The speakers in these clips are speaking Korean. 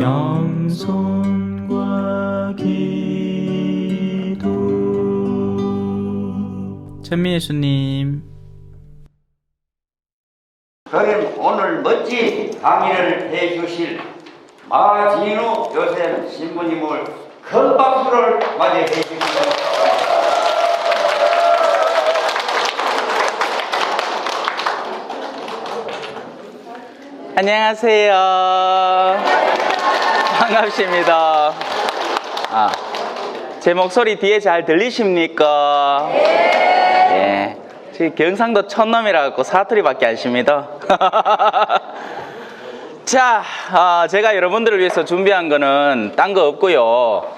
영손과 기도. 천미예수님. 그럼 오늘 멋진 강의를 해주실 마진우 요셉 신부님을 큰 박수를 맞이해 주십니다. 안녕하세요. 반갑습니다. 제 목소리 뒤에 잘 들리십니까? 예. 지금 경상도 촌놈이라 갖고 사투리밖에 안 쉽니다. 자, 제가 여러분들을 위해서 준비한 거는 딴 거 없고요.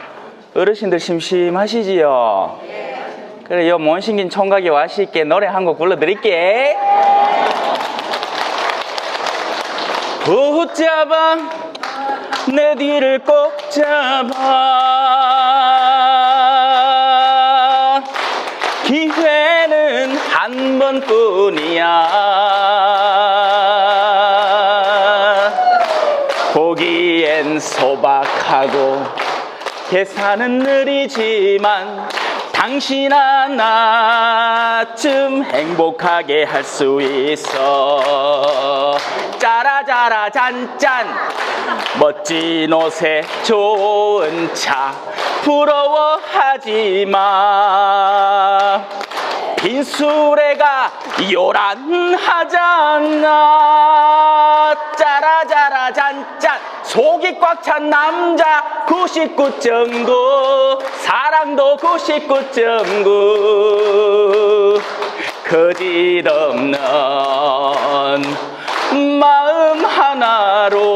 어르신들 심심하시지요? 그래, 요 못생긴 총각이 와시게 노래 한 곡 불러드릴게. 붙잡아 내 뒤를 꼭 잡아 기회는 한 번뿐이야 보기엔 소박하고 계산은 느리지만 당신 하나쯤 행복하게 할 수 있어. 짜라짜라 잔짠 멋진 옷에 좋은 차 부러워하지마 빈수레가 요란하잖아. 짜라짜라 잔짠 속이 꽉 찬 남자 99.9 사랑도 99.9 거짓없는 마음 하나로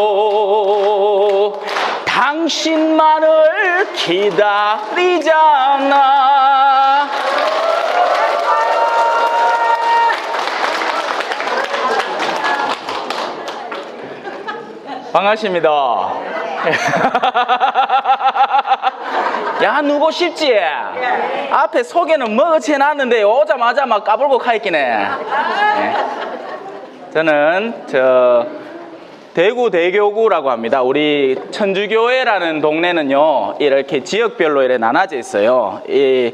당신만을 기다리잖아. 반갑습니다. 야, 누구 싶지? 앞에 소개는 뭐어치 해놨는데 오자마자 막 까불고 가있기네. 네. 저는 대구 대교구라고 합니다. 우리 천주교회라는 동네는요 이렇게 지역별로 이렇게 나눠져 있어요. 이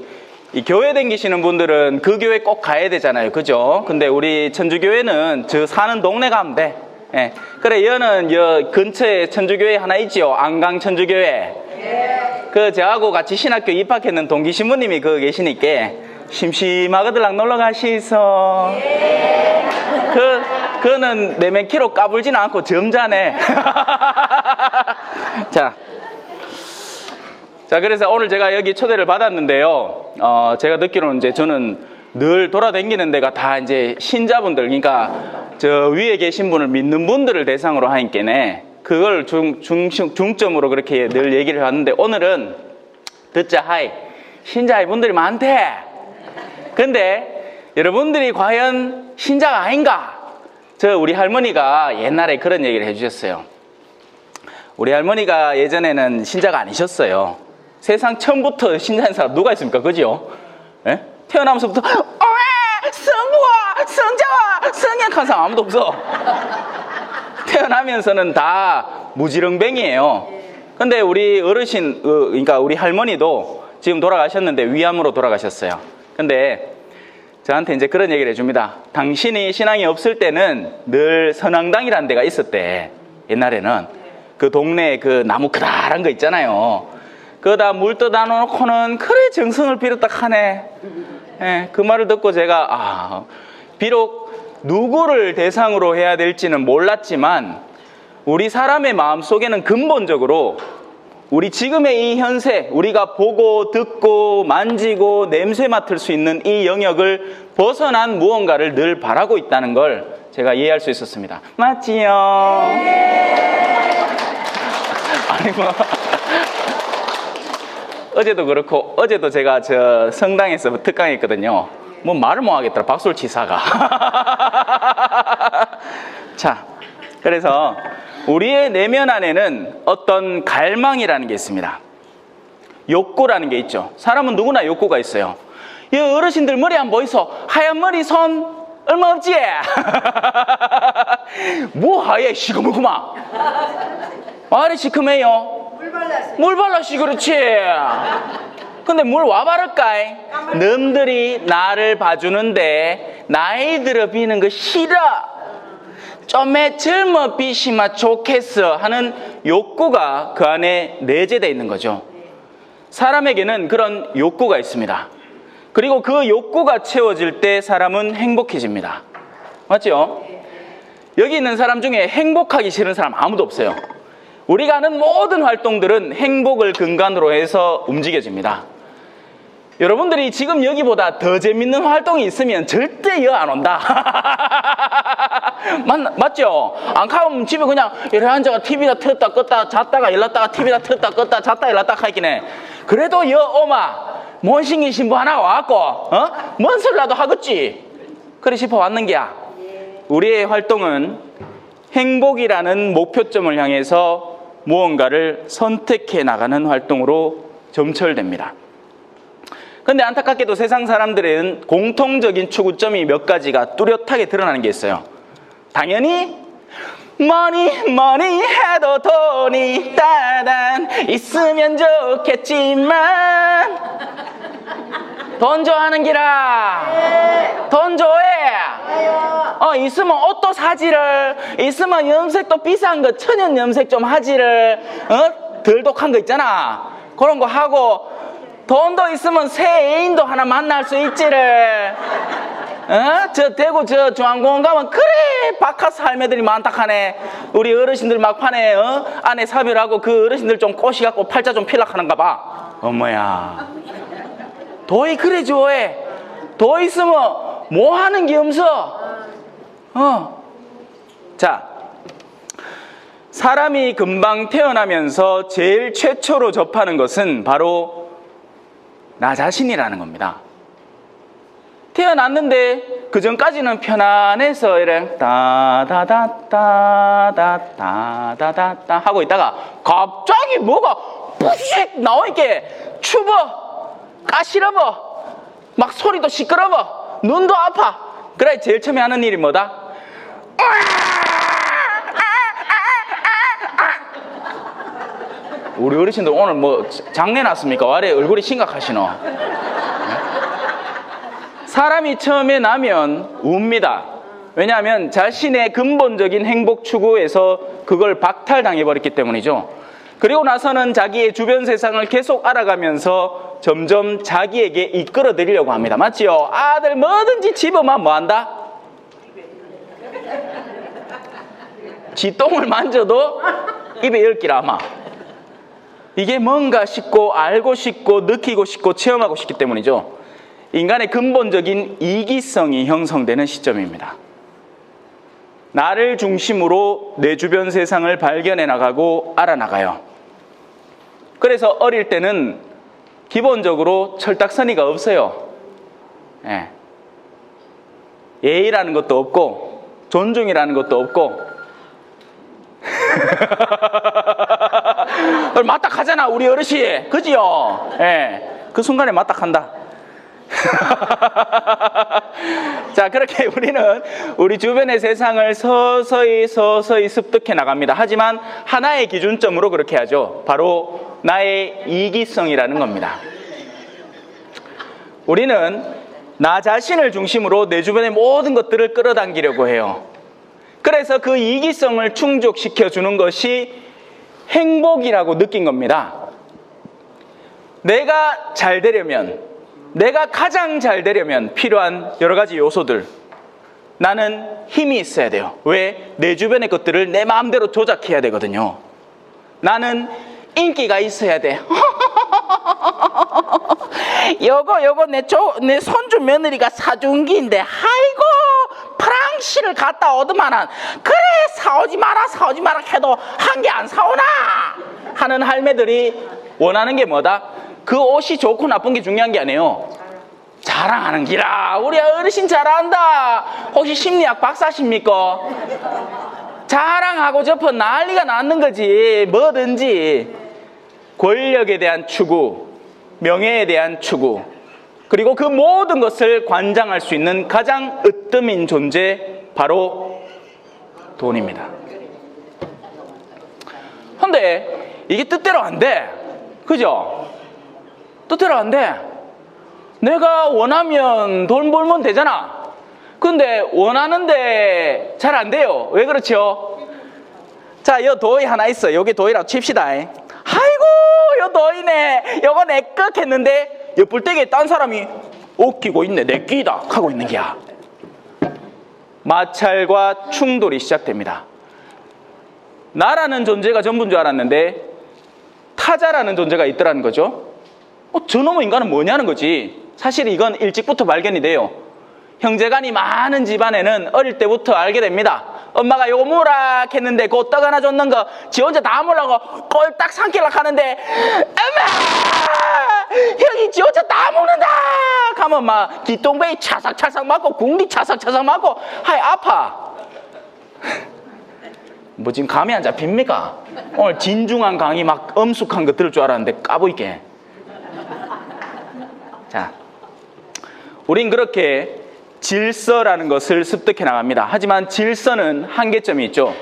교회 다니시는 분들은 그 교회 꼭 가야 되잖아요, 그죠? 근데 우리 천주교회는 저 사는 동네 가면 돼. 예. 그래, 여는 여 근처에 천주교회 하나 있지요. 안강 천주교회. 그 저하고 같이 신학교 입학했는 동기 신부님이 거기 계시니까 심심하거들랑 놀러 가시소. 그는 내몇 킬로 까불지는 않고 점잖네. 자, 그래서 오늘 제가 여기 초대를 받았는데요. 제가 듣기로는 이제 저는 늘 돌아다니는 데가 다 이제 신자분들, 그러니까 저 위에 계신 분을 믿는 분들을 대상으로 하니까네 그걸 중점으로 그렇게 늘 얘기를 하는데 오늘은 듣자 하이 신자의 분들이 많대. 근데 여러분들이 과연 신자가 아닌가? 저 우리 할머니가 옛날에 그런 얘기를 해주셨어요. 우리 할머니가 예전에는 신자가 아니셨어요. 세상 처음부터 신자인 사람 누가 있습니까? 그죠? 예? 태어나면서부터 성부와 성자와 성약한 사람 아무도 없어. 태어나면서는 다 무지렁뱅이에요. 근데 우리 어르신, 그러니까 우리 할머니도 지금 돌아가셨는데 위암으로 돌아가셨어요. 근데 저한테 이제 그런 얘기를 해줍니다. 당신이 신앙이 없을 때는 늘 선앙당이라는 데가 있었대. 옛날에는 그 동네에 그 나무 크다란 거 있잖아요. 그거다 물 떠다 놓고는 그래 정성을 비렸다 하네. 예, 그 말을 듣고 제가 비록 누구를 대상으로 해야 될지는 몰랐지만 우리 사람의 마음속에는 근본적으로 우리 지금의 이 현세, 우리가 보고 듣고 만지고 냄새 맡을 수 있는 이 영역을 벗어난 무언가를 늘 바라고 있다는 걸 제가 이해할 수 있었습니다. 맞지요? 아니 뭐 어제도 그렇고 어제도 제가 저 성당에서 특강했거든요. 뭐 말을 못 하겠더라. 박수를 치사가. 자, 그래서 우리의 내면 안에는 어떤 갈망이라는 게 있습니다. 욕구라는 게 있죠. 사람은 누구나 욕구가 있어요. 이 어르신들 머리 안 보이소? 하얀 머리 손 얼마 없지? 뭐 하얘 시커멓구만. 와리 시큼해요. 물 발랐어요. 물 발라시 그렇지. 근데 물 와 바를까이? 남들이 나를 봐주는데 나이 들어 비는 거 싫어. 좀에 젊어 비시마 좋겠어 하는 욕구가 그 안에 내재되어 있는 거죠. 사람에게는 그런 욕구가 있습니다. 그리고 그 욕구가 채워질 때 사람은 행복해집니다. 맞죠? 여기 있는 사람 중에 행복하기 싫은 사람 아무도 없어요. 우리가 하는 모든 활동들은 행복을 근간으로 해서 움직여집니다. 여러분들이 지금 여기보다 더 재밌는 활동이 있으면 절대 여 안 온다. 맞죠? 안 가면 집에 그냥 이래 앉아가 TV다 틀었다 껐다 잤다가 일났다가 TV다 틀었다 껐다 잤다 일났다 하긴 해. 그래도 여 오마 뭔신기 신부 하나 와갖고 뭔 소리라도 하겠지. 그래 싶어 왔는 게야. 우리의 활동은 행복이라는 목표점을 향해서 무언가를 선택해 나가는 활동으로 점철됩니다. 근데 안타깝게도 세상 사람들은 공통적인 추구점이 몇 가지가 뚜렷하게 드러나는 게 있어요. 당연히 머니 해도 돈이 따단 있으면 좋겠지만 돈 좋아하는 기라. 돈 좋아해. 있으면 옷도 사지를, 있으면 염색도 비싼 거 천연 염색 좀 하지를, 덜 독한 거 있잖아. 그런 거 하고 돈도 있으면 새 애인도 하나 만날 수 있지를. 저 대구 저 중앙공원 가면 그래 바카스 할매들이 많다 하네. 우리 어르신들 막판에 안에 사별하고 그 어르신들 좀 꼬시갖고 팔자 좀 필락하는가 봐. 어머야. 도이 그래 좋아해. 도 있으면 뭐 하는 게 없어. 자, 사람이 금방 태어나면서 제일 최초로 접하는 것은 바로 나 자신이라는 겁니다. 태어났는데 그 전까지는 편안해서 이래 따다다다다다다다다 하고 있다가 갑자기 뭐가 푹 나오니까 추워, 까시러워, 막 소리도 시끄러워, 눈도 아파. 그래 제일 처음에 하는 일이 뭐다? 우리 어르신들 오늘 뭐 장례 났습니까? 와래 얼굴이 심각하시노? 사람이 처음에 나면 웁니다. 왜냐하면 자신의 근본적인 행복 추구에서 그걸 박탈당해버렸기 때문이죠. 그리고 나서는 자기의 주변 세상을 계속 알아가면서 점점 자기에게 이끌어드리려고 합니다. 맞지요? 아들 뭐든지 집어만 뭐한다? 지 똥을 만져도 입에 열기라 아마. 이게 뭔가 싶고 알고 싶고 느끼고 싶고 체험하고 싶기 때문이죠. 인간의 근본적인 이기성이 형성되는 시점입니다. 나를 중심으로 내 주변 세상을 발견해 나가고 알아나가요. 그래서 어릴 때는 기본적으로 철딱서니가 없어요. 예의라는 것도 없고 존중이라는 것도 없고 맞닥하잖아 우리 어르신. 그지요? 그 순간에 맞닥한다. 자, 그렇게 우리는 우리 주변의 세상을 서서히 습득해 나갑니다. 하지만 하나의 기준점으로 그렇게 하죠. 바로 나의 이기성이라는 겁니다. 우리는 나 자신을 중심으로 내 주변의 모든 것들을 끌어당기려고 해요. 그래서 그 이기성을 충족시켜 주는 것이 행복이라고 느낀 겁니다. 내가 잘 되려면, 내가 가장 잘 되려면 필요한 여러 가지 요소들. 나는 힘이 있어야 돼요. 왜? 내 주변의 것들을 내 마음대로 조작해야 되거든요. 나는 인기가 있어야 돼. 요거 내 손주 며느리가 사준 기인데 아이고 프랑스를 갔다 오더만은 그래 사오지 마라 해도 한 개 안 사오나 하는 할매들이 원하는 게 뭐다? 그 옷이 좋고 나쁜 게 중요한 게 아니에요. 자랑하는 기라. 우리 어르신 잘한다. 혹시 심리학 박사십니까? 자랑하고 접어 난리가 났는 거지. 뭐든지 권력에 대한 추구, 명예에 대한 추구, 그리고 그 모든 것을 관장할 수 있는 가장 으뜸인 존재, 바로 돈입니다. 근데 이게 뜻대로 안 돼. 그죠? 뜻대로 안 돼. 내가 원하면 돈 벌면 되잖아. 근데 원하는데 잘 안 돼요. 왜 그렇죠? 자, 요 도이 하나 있어. 요게 도이라고 칩시다. 아이고, 요 도이네. 요거 내 거 했는데 옆불대기에 딴 사람이 웃기고 있네. 내 끼다 하고 있는 게야. 마찰과 충돌이 시작됩니다. 나라는 존재가 전부인 줄 알았는데 타자라는 존재가 있더라는 거죠. 저놈의 인간은 뭐냐는 거지. 사실 이건 일찍부터 발견이 돼요. 형제간이 많은 집안에는 어릴 때부터 알게 됩니다. 엄마가 요거 무라 했는데 그 떡 하나 줬는 거 지 혼자 다 먹으려고 꼴딱 삼키려고 하는데 엄마! 형이 지 혼자 다 먹는다! 하면 막 기똥배이 차삭차삭 맞고 궁리 차삭차삭 맞고 하이 아파. 뭐 지금 감이 안 잡힙니까? 오늘 진중한 강의 막 엄숙한 거 들을 줄 알았는데 까보이게. 자, 우린 그렇게 질서라는 것을 습득해 나갑니다. 하지만 질서는 한계점이 있죠.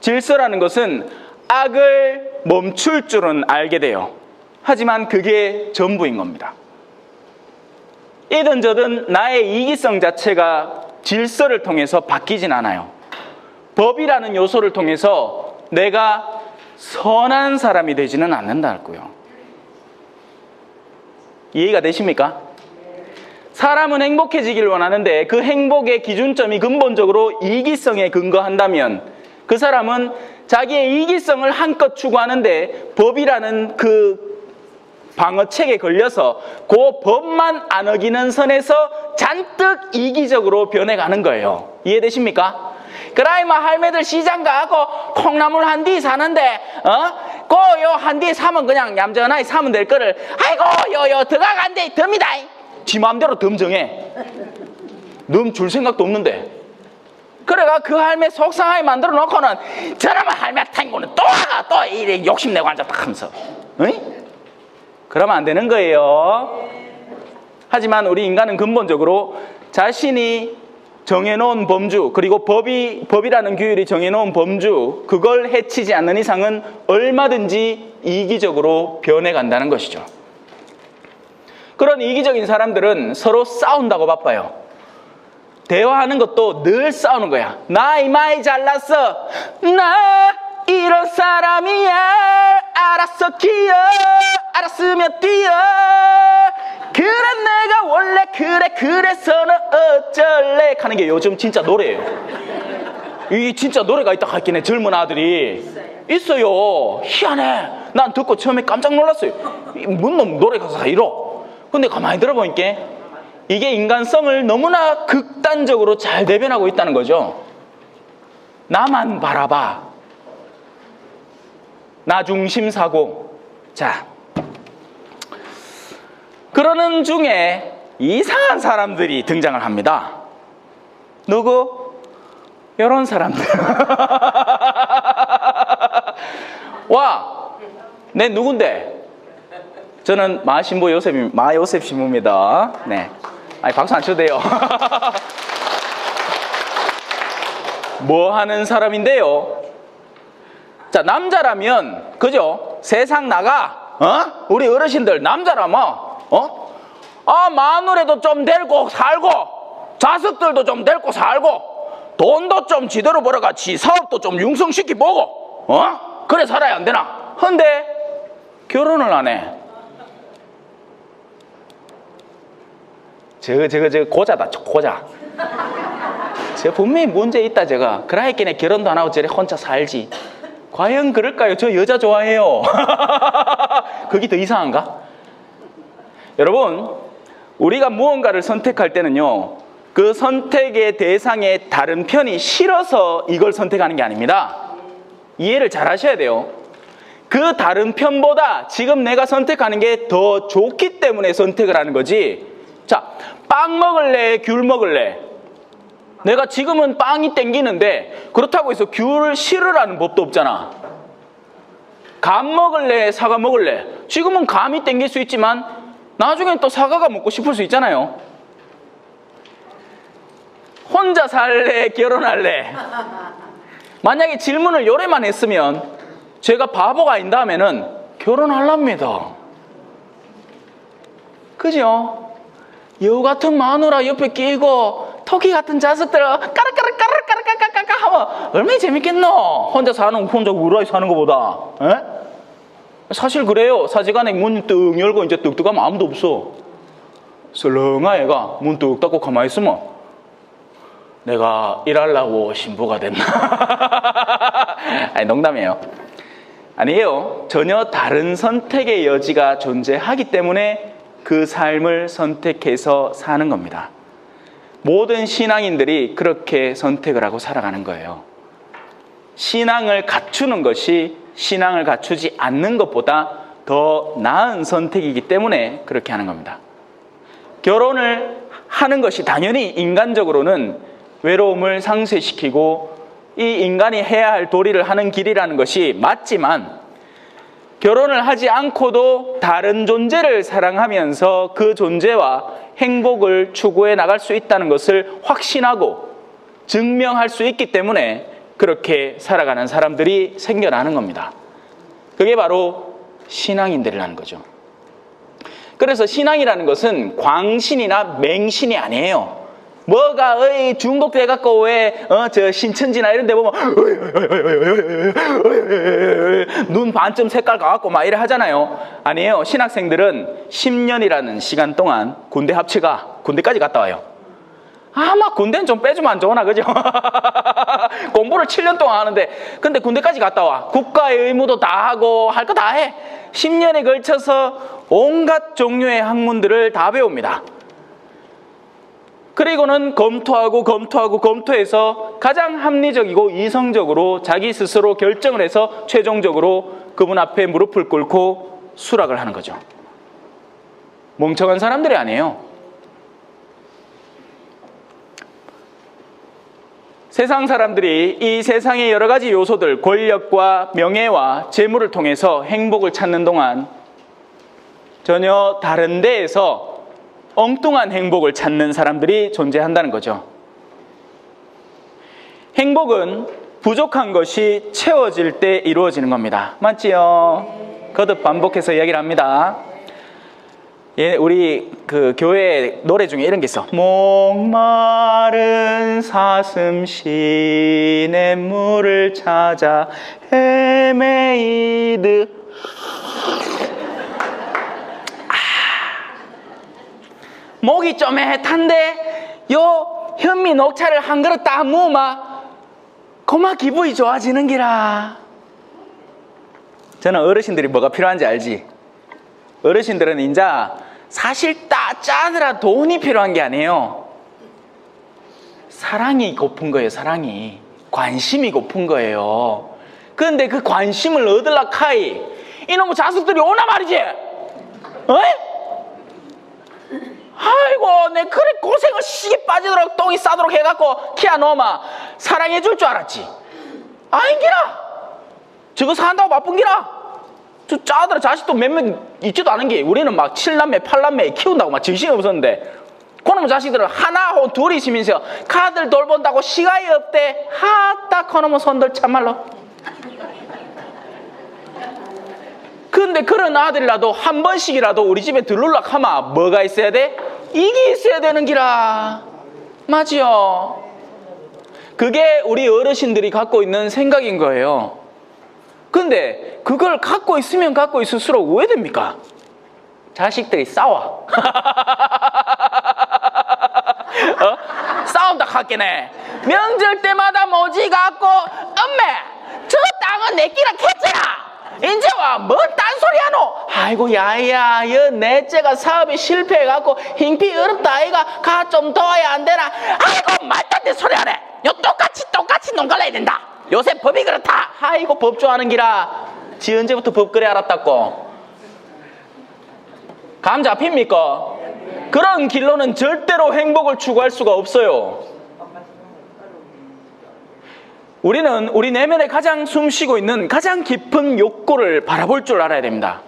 질서라는 것은 악을 멈출 줄은 알게 돼요. 하지만 그게 전부인 겁니다. 이든 저든 나의 이기성 자체가 질서를 통해서 바뀌진 않아요. 법이라는 요소를 통해서 내가 선한 사람이 되지는 않는다고요. 이해가 되십니까? 사람은 행복해지길 원하는데 그 행복의 기준점이 근본적으로 이기성에 근거한다면 그 사람은 자기의 이기성을 한껏 추구하는데 법이라는 그 방어책에 걸려서 그 법만 안 어기는 선에서 잔뜩 이기적으로 변해가는 거예요. 이해되십니까? 그라이마 할매들 시장 가고 콩나물 한 뒤 사는데 요 한 뒤 사면 그냥 얌전하게 사면 될 거를 아이고 요 들어간대 듭니다. 지 마음대로 덤 정해. 넌 줄 생각도 없는데. 그래가 그 할매 속상하게 만들어 놓고는 저놈의 할매 탱고는 또 와가 또 이래 욕심내고 앉았다 하면서. 그러면 안 되는 거예요. 하지만 우리 인간은 근본적으로 자신이 정해놓은 범주, 그리고 법이라는 규율이 정해놓은 범주, 그걸 해치지 않는 이상은 얼마든지 이기적으로 변해간다는 것이죠. 그런 이기적인 사람들은 서로 싸운다고 바빠요. 대화하는 것도 늘 싸우는 거야. 나 이마이 잘났어. 나 이런 사람이야. 알았어 기어. 알았으면 뛰어. 그래 내가 원래 그래서 너 어쩔래 하는 게 요즘 진짜 노래예요. 이게 진짜 노래가 있다 할긴 해. 젊은 아들이 있어요. 희한해. 난 듣고 처음에 깜짝 놀랐어요. 뭔 놈 노래 가사가 이러. 근데 가만히 들어보니까 이게 인간성을 너무나 극단적으로 잘 대변하고 있다는 거죠. 나만 바라봐. 나 중심 사고. 자, 그러는 중에 이상한 사람들이 등장을 합니다. 누구? 이런 사람들. 와, 내 누군데? 저는 마신부 마요셉 신부입니다. 네, 아니 박수 안 쳐도 돼요. 뭐 하는 사람인데요? 자, 남자라면 그죠? 세상 나가. 우리 어르신들 남자라면 마누라도 좀 데리고 살고 자식들도 좀 데리고 살고 돈도 좀 지대로 벌어가 지 사업도 좀 융성시키보고 그래 살아야 안 되나? 근데 결혼을 안 해. 저 고자다, 고자. 저 분명히 문제 있다, 제가. 그라이끼네 결혼도 안 하고 저래 혼자 살지. 과연 그럴까요? 저 여자 좋아해요. 그게 더 이상한가? 여러분, 우리가 무언가를 선택할 때는요, 그 선택의 대상의 다른 편이 싫어서 이걸 선택하는 게 아닙니다. 이해를 잘 하셔야 돼요. 그 다른 편보다 지금 내가 선택하는 게 더 좋기 때문에 선택을 하는 거지. 자, 빵 먹을래? 귤 먹을래? 내가 지금은 빵이 땡기는데 그렇다고 해서 귤을 싫으라는 법도 없잖아. 감 먹을래? 사과 먹을래? 지금은 감이 땡길 수 있지만 나중엔 또 사과가 먹고 싶을 수 있잖아요. 혼자 살래? 결혼할래? 만약에 질문을 요래만 했으면 제가 바보가 아닌다 하면은 결혼하랍니다. 그죠? 여우 같은 마누라 옆에 끼고 토끼 같은 자식들 까르까르까르까르까르까르 하면 얼마나 재밌겠노? 혼자 우라이 사는 것보다. 에? 사실 그래요. 사지간에 문 뚝 열고 이제 뚝 하면 아무도 없어. 설렁아 애가 문 뚝 닫고 가만히 있으면 내가 일하려고 신부가 됐나? 아니 농담이에요. 아니에요. 전혀 다른 선택의 여지가 존재하기 때문에 그 삶을 선택해서 사는 겁니다. 모든 신앙인들이 그렇게 선택을 하고 살아가는 거예요. 신앙을 갖추는 것이 신앙을 갖추지 않는 것보다 더 나은 선택이기 때문에 그렇게 하는 겁니다. 결혼을 하는 것이 당연히 인간적으로는 외로움을 상쇄시키고 이 인간이 해야 할 도리를 하는 길이라는 것이 맞지만 결혼을 하지 않고도 다른 존재를 사랑하면서 그 존재와 행복을 추구해 나갈 수 있다는 것을 확신하고 증명할 수 있기 때문에 그렇게 살아가는 사람들이 생겨나는 겁니다. 그게 바로 신앙인들이라는 거죠. 그래서 신앙이라는 것은 광신이나 맹신이 아니에요. 뭐가 중독돼 갖고 왜 저 신천지나 이런 데 보면 눈 반쯤 색깔 가갖고 막 이래 하잖아요. 아니에요. 신학생들은 10년이라는 시간 동안 군대 합치가 군대까지 갔다 와요. 아마 군대는 좀 빼주면 안 좋으나 그죠? 공부를 7년 동안 하는데 근데 군대까지 갔다 와. 국가의 의무도 다 하고 할 거 다 해. 10년에 걸쳐서 온갖 종류의 학문들을 다 배웁니다. 그리고는 검토해서 가장 합리적이고 이성적으로 자기 스스로 결정을 해서 최종적으로 그분 앞에 무릎을 꿇고 수락을 하는 거죠. 멍청한 사람들이 아니에요. 세상 사람들이 이 세상의 여러 가지 요소들, 권력과 명예와 재물을 통해서 행복을 찾는 동안 전혀 다른 데에서 엉뚱한 행복을 찾는 사람들이 존재한다는 거죠. 행복은 부족한 것이 채워질 때 이루어지는 겁니다. 맞지요? 거듭 반복해서 이야기를 합니다. 예, 우리 그 교회 노래 중에 이런 게 있어. 목마른 사슴 시냇물을 찾아 헤매이듯. 목이 좀 애탄데 요 현미 녹차를 한 그릇 딱 무으면 고마 기분이 좋아지는 기라. 저는 어르신들이 뭐가 필요한지 알지? 어르신들은 인자 사실 짜느라 돈이 필요한 게 아니에요. 사랑이 고픈 거예요. 사랑이. 관심이 고픈 거예요. 그런데 그 관심을 얻으려 카이 이놈의 자식들이 오나 말이지. 어이? 아이고 내 그래 고생을 시기 빠지도록 똥이 싸도록 해갖고 키야 너마 사랑해 줄 줄 알았지. 아닌기라. 저거 산다고 바쁜기라. 저 짜들아 자식도 몇 명 있지도 않은 게 우리는 막 7남매 8남매 키운다고 막 정신이 없었는데 그놈의 자식들은 하나 혹은 둘이 있으면서 가들 돌본다고 시간이 없대. 하딱 그놈의 손들 참말로. 근데 그런 아들이라도 한 번씩이라도 우리 집에 들르려 하면 뭐가 있어야 돼? 이게 있어야 되는 기라. 맞지요? 그게 우리 어르신들이 갖고 있는 생각인 거예요. 근데 그걸 갖고 있으면 갖고 있을수록 왜 됩니까? 자식들이 싸워. 싸운다 하겠네. 명절 때마다 모지 갖고 엄매 저 땅은 내 끼라 캤잖아. 이제 와 뭔 딴소리 하노? 아이고 야야 여 넷째가 사업이 실패해갖고 힘피 어렵다 아이가 가 좀 도와야 안 되나? 아이고 말도 안 되는 소리 하네. 요 똑같이 농 갈라야 된다. 요새 법이 그렇다. 아이고 법 좋아하는 기라. 지 언제부터 법 그래 알았다고. 감 잡힙니까? 그런 길로는 절대로 행복을 추구할 수가 없어요. 우리는 우리 내면에 가장 숨쉬고 있는 가장 깊은 욕구를 바라볼 줄 알아야 됩니다.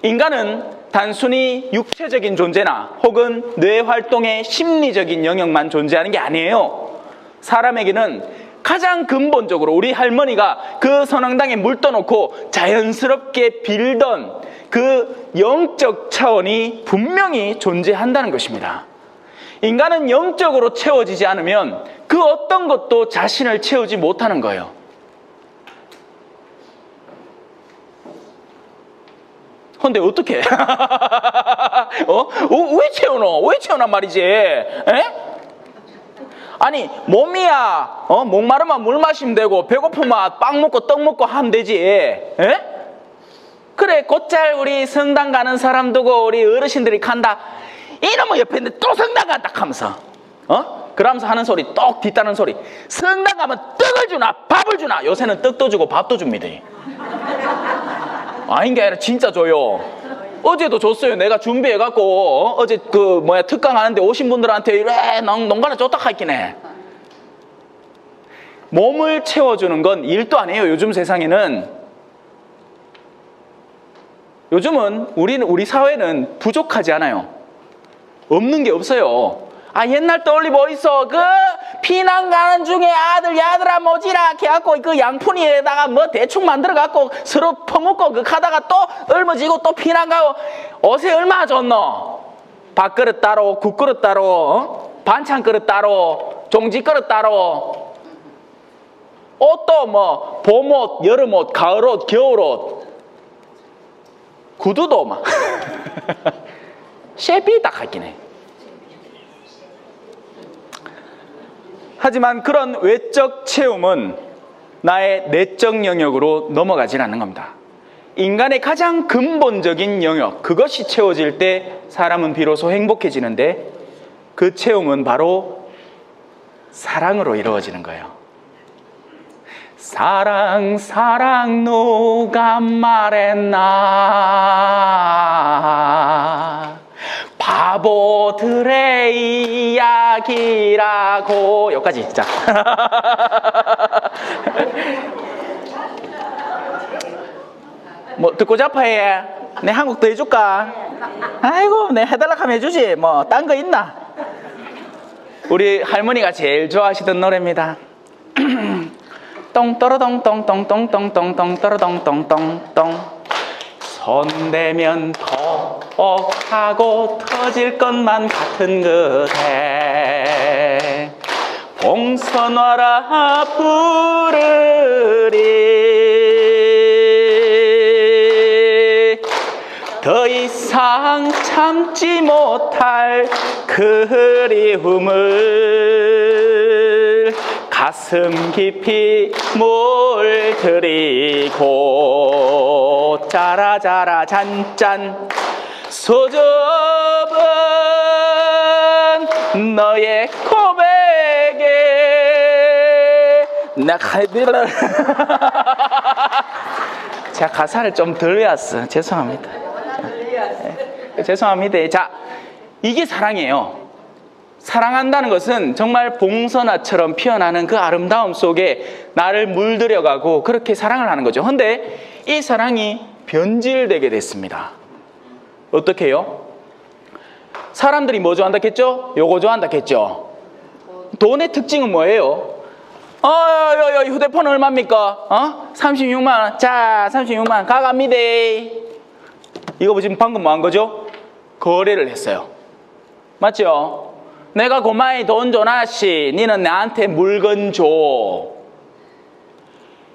인간은 단순히 육체적인 존재나 혹은 뇌 활동의 심리적인 영역만 존재하는 게 아니에요. 사람에게는 가장 근본적으로 우리 할머니가 그 선왕당에 물 떠놓고 자연스럽게 빌던 그 영적 차원이 분명히 존재한다는 것입니다. 인간은 영적으로 채워지지 않으면 그 어떤 것도 자신을 채우지 못하는 거예요. 근데 어떻게? 왜 채우노? 왜 채우란 말이지? 에? 아니 몸이야 목마르면 물 마시면 되고 배고프면 빵 먹고 떡 먹고 하면 되지. 에? 그래 곧잘 우리 성당 가는 사람 두고 우리 어르신들이 간다. 이놈의 옆에 있는데 또 성당 간다 하면서 그러면서 하는 소리 똑 뒤따르는 소리. 성당 가면 떡을 주나 밥을 주나. 요새는 떡도 주고 밥도 줍니다. 아닌 게 아니라 진짜 줘요. 어제도 줬어요. 내가 준비해갖고 어제 특강 하는데 오신 분들한테 이래 농가를 줬다 했긴 해. 몸을 채워주는 건 일도 아니에요. 요즘 세상에는. 요즘은 우리 사회는 부족하지 않아요. 없는 게 없어요. 옛날 떠올리 뭐 있어? 그 피난 가는 중에 아들 야들아 모지라 해갖고 그 양푼이에다가 뭐 대충 만들어갖고 서로 퍼먹고 그 가다가 또 얼머지고 또 피난 가고. 옷에 얼마나 줬노? 밥그릇 따로 국그릇 따로 반찬 그릇 따로 종지 그릇 따로. 옷도 뭐 봄옷 여름옷 가을옷 겨울옷 구두도 막 셰피 딱 할긴 해. 하지만 그런 외적 채움은 나의 내적 영역으로 넘어가질 않는 겁니다. 인간의 가장 근본적인 영역, 그것이 채워질 때 사람은 비로소 행복해지는데 그 채움은 바로 사랑으로 이루어지는 거예요. 사랑 사랑 누가 말했나 바보들의 이야기라고. 여기까지 진짜. 뭐 듣고 자파해. 내 한국 더 해줄까? 아이고 내 해달라 하면 해주지. 뭐 딴 거 있나? 우리 할머니가 제일 좋아하시던 노래입니다. 똥떠러덩똥똥똥똥똥똥 떠러덩똥똥똥 손대면 퍽하고 터질 것만 같은 그대 봉선화라 부르리. 더 이상 참지 못할 그리움을 가슴 깊이 물들이고 짜라짜라 잔짠 소접은 너의 고백에 제가 가사를 좀 덜 외웠어. 죄송합니다. 죄송합니다. 자, 이게 사랑이에요. 사랑한다는 것은 정말 봉선화처럼 피어나는 그 아름다움 속에 나를 물들여가고 그렇게 사랑을 하는 거죠. 그런데 이 사랑이 변질되게 됐습니다. 어떻게 해요? 사람들이 뭐 좋아한다 했죠? 요거 좋아한다 했죠? 돈의 특징은 뭐예요? 휴대폰 얼마입니까? 36만 원. 자, 36만 원 가갑니다. 이거 지금 방금 뭐 한 거죠? 거래를 했어요. 맞죠? 내가 고마이 돈 줘나씨, 니는 나한테 물건 줘.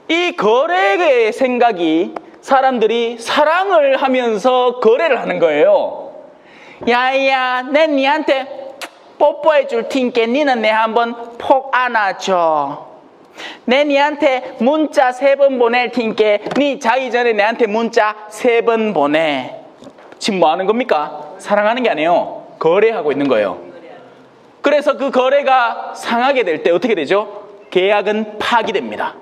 이 거래의 생각이 사람들이 사랑을 하면서 거래를 하는 거예요. 야야, 내 니한테 뽀뽀해 줄 테니까 니는 내 한번 폭 안아줘. 내 니한테 문자 3번 보낼 테니까 니 자기 전에 내한테 문자 3번 보내. 지금 뭐 하는 겁니까? 사랑하는 게 아니에요. 거래하고 있는 거예요. 그래서 그 거래가 상하게 될 때 어떻게 되죠? 계약은 파기됩니다.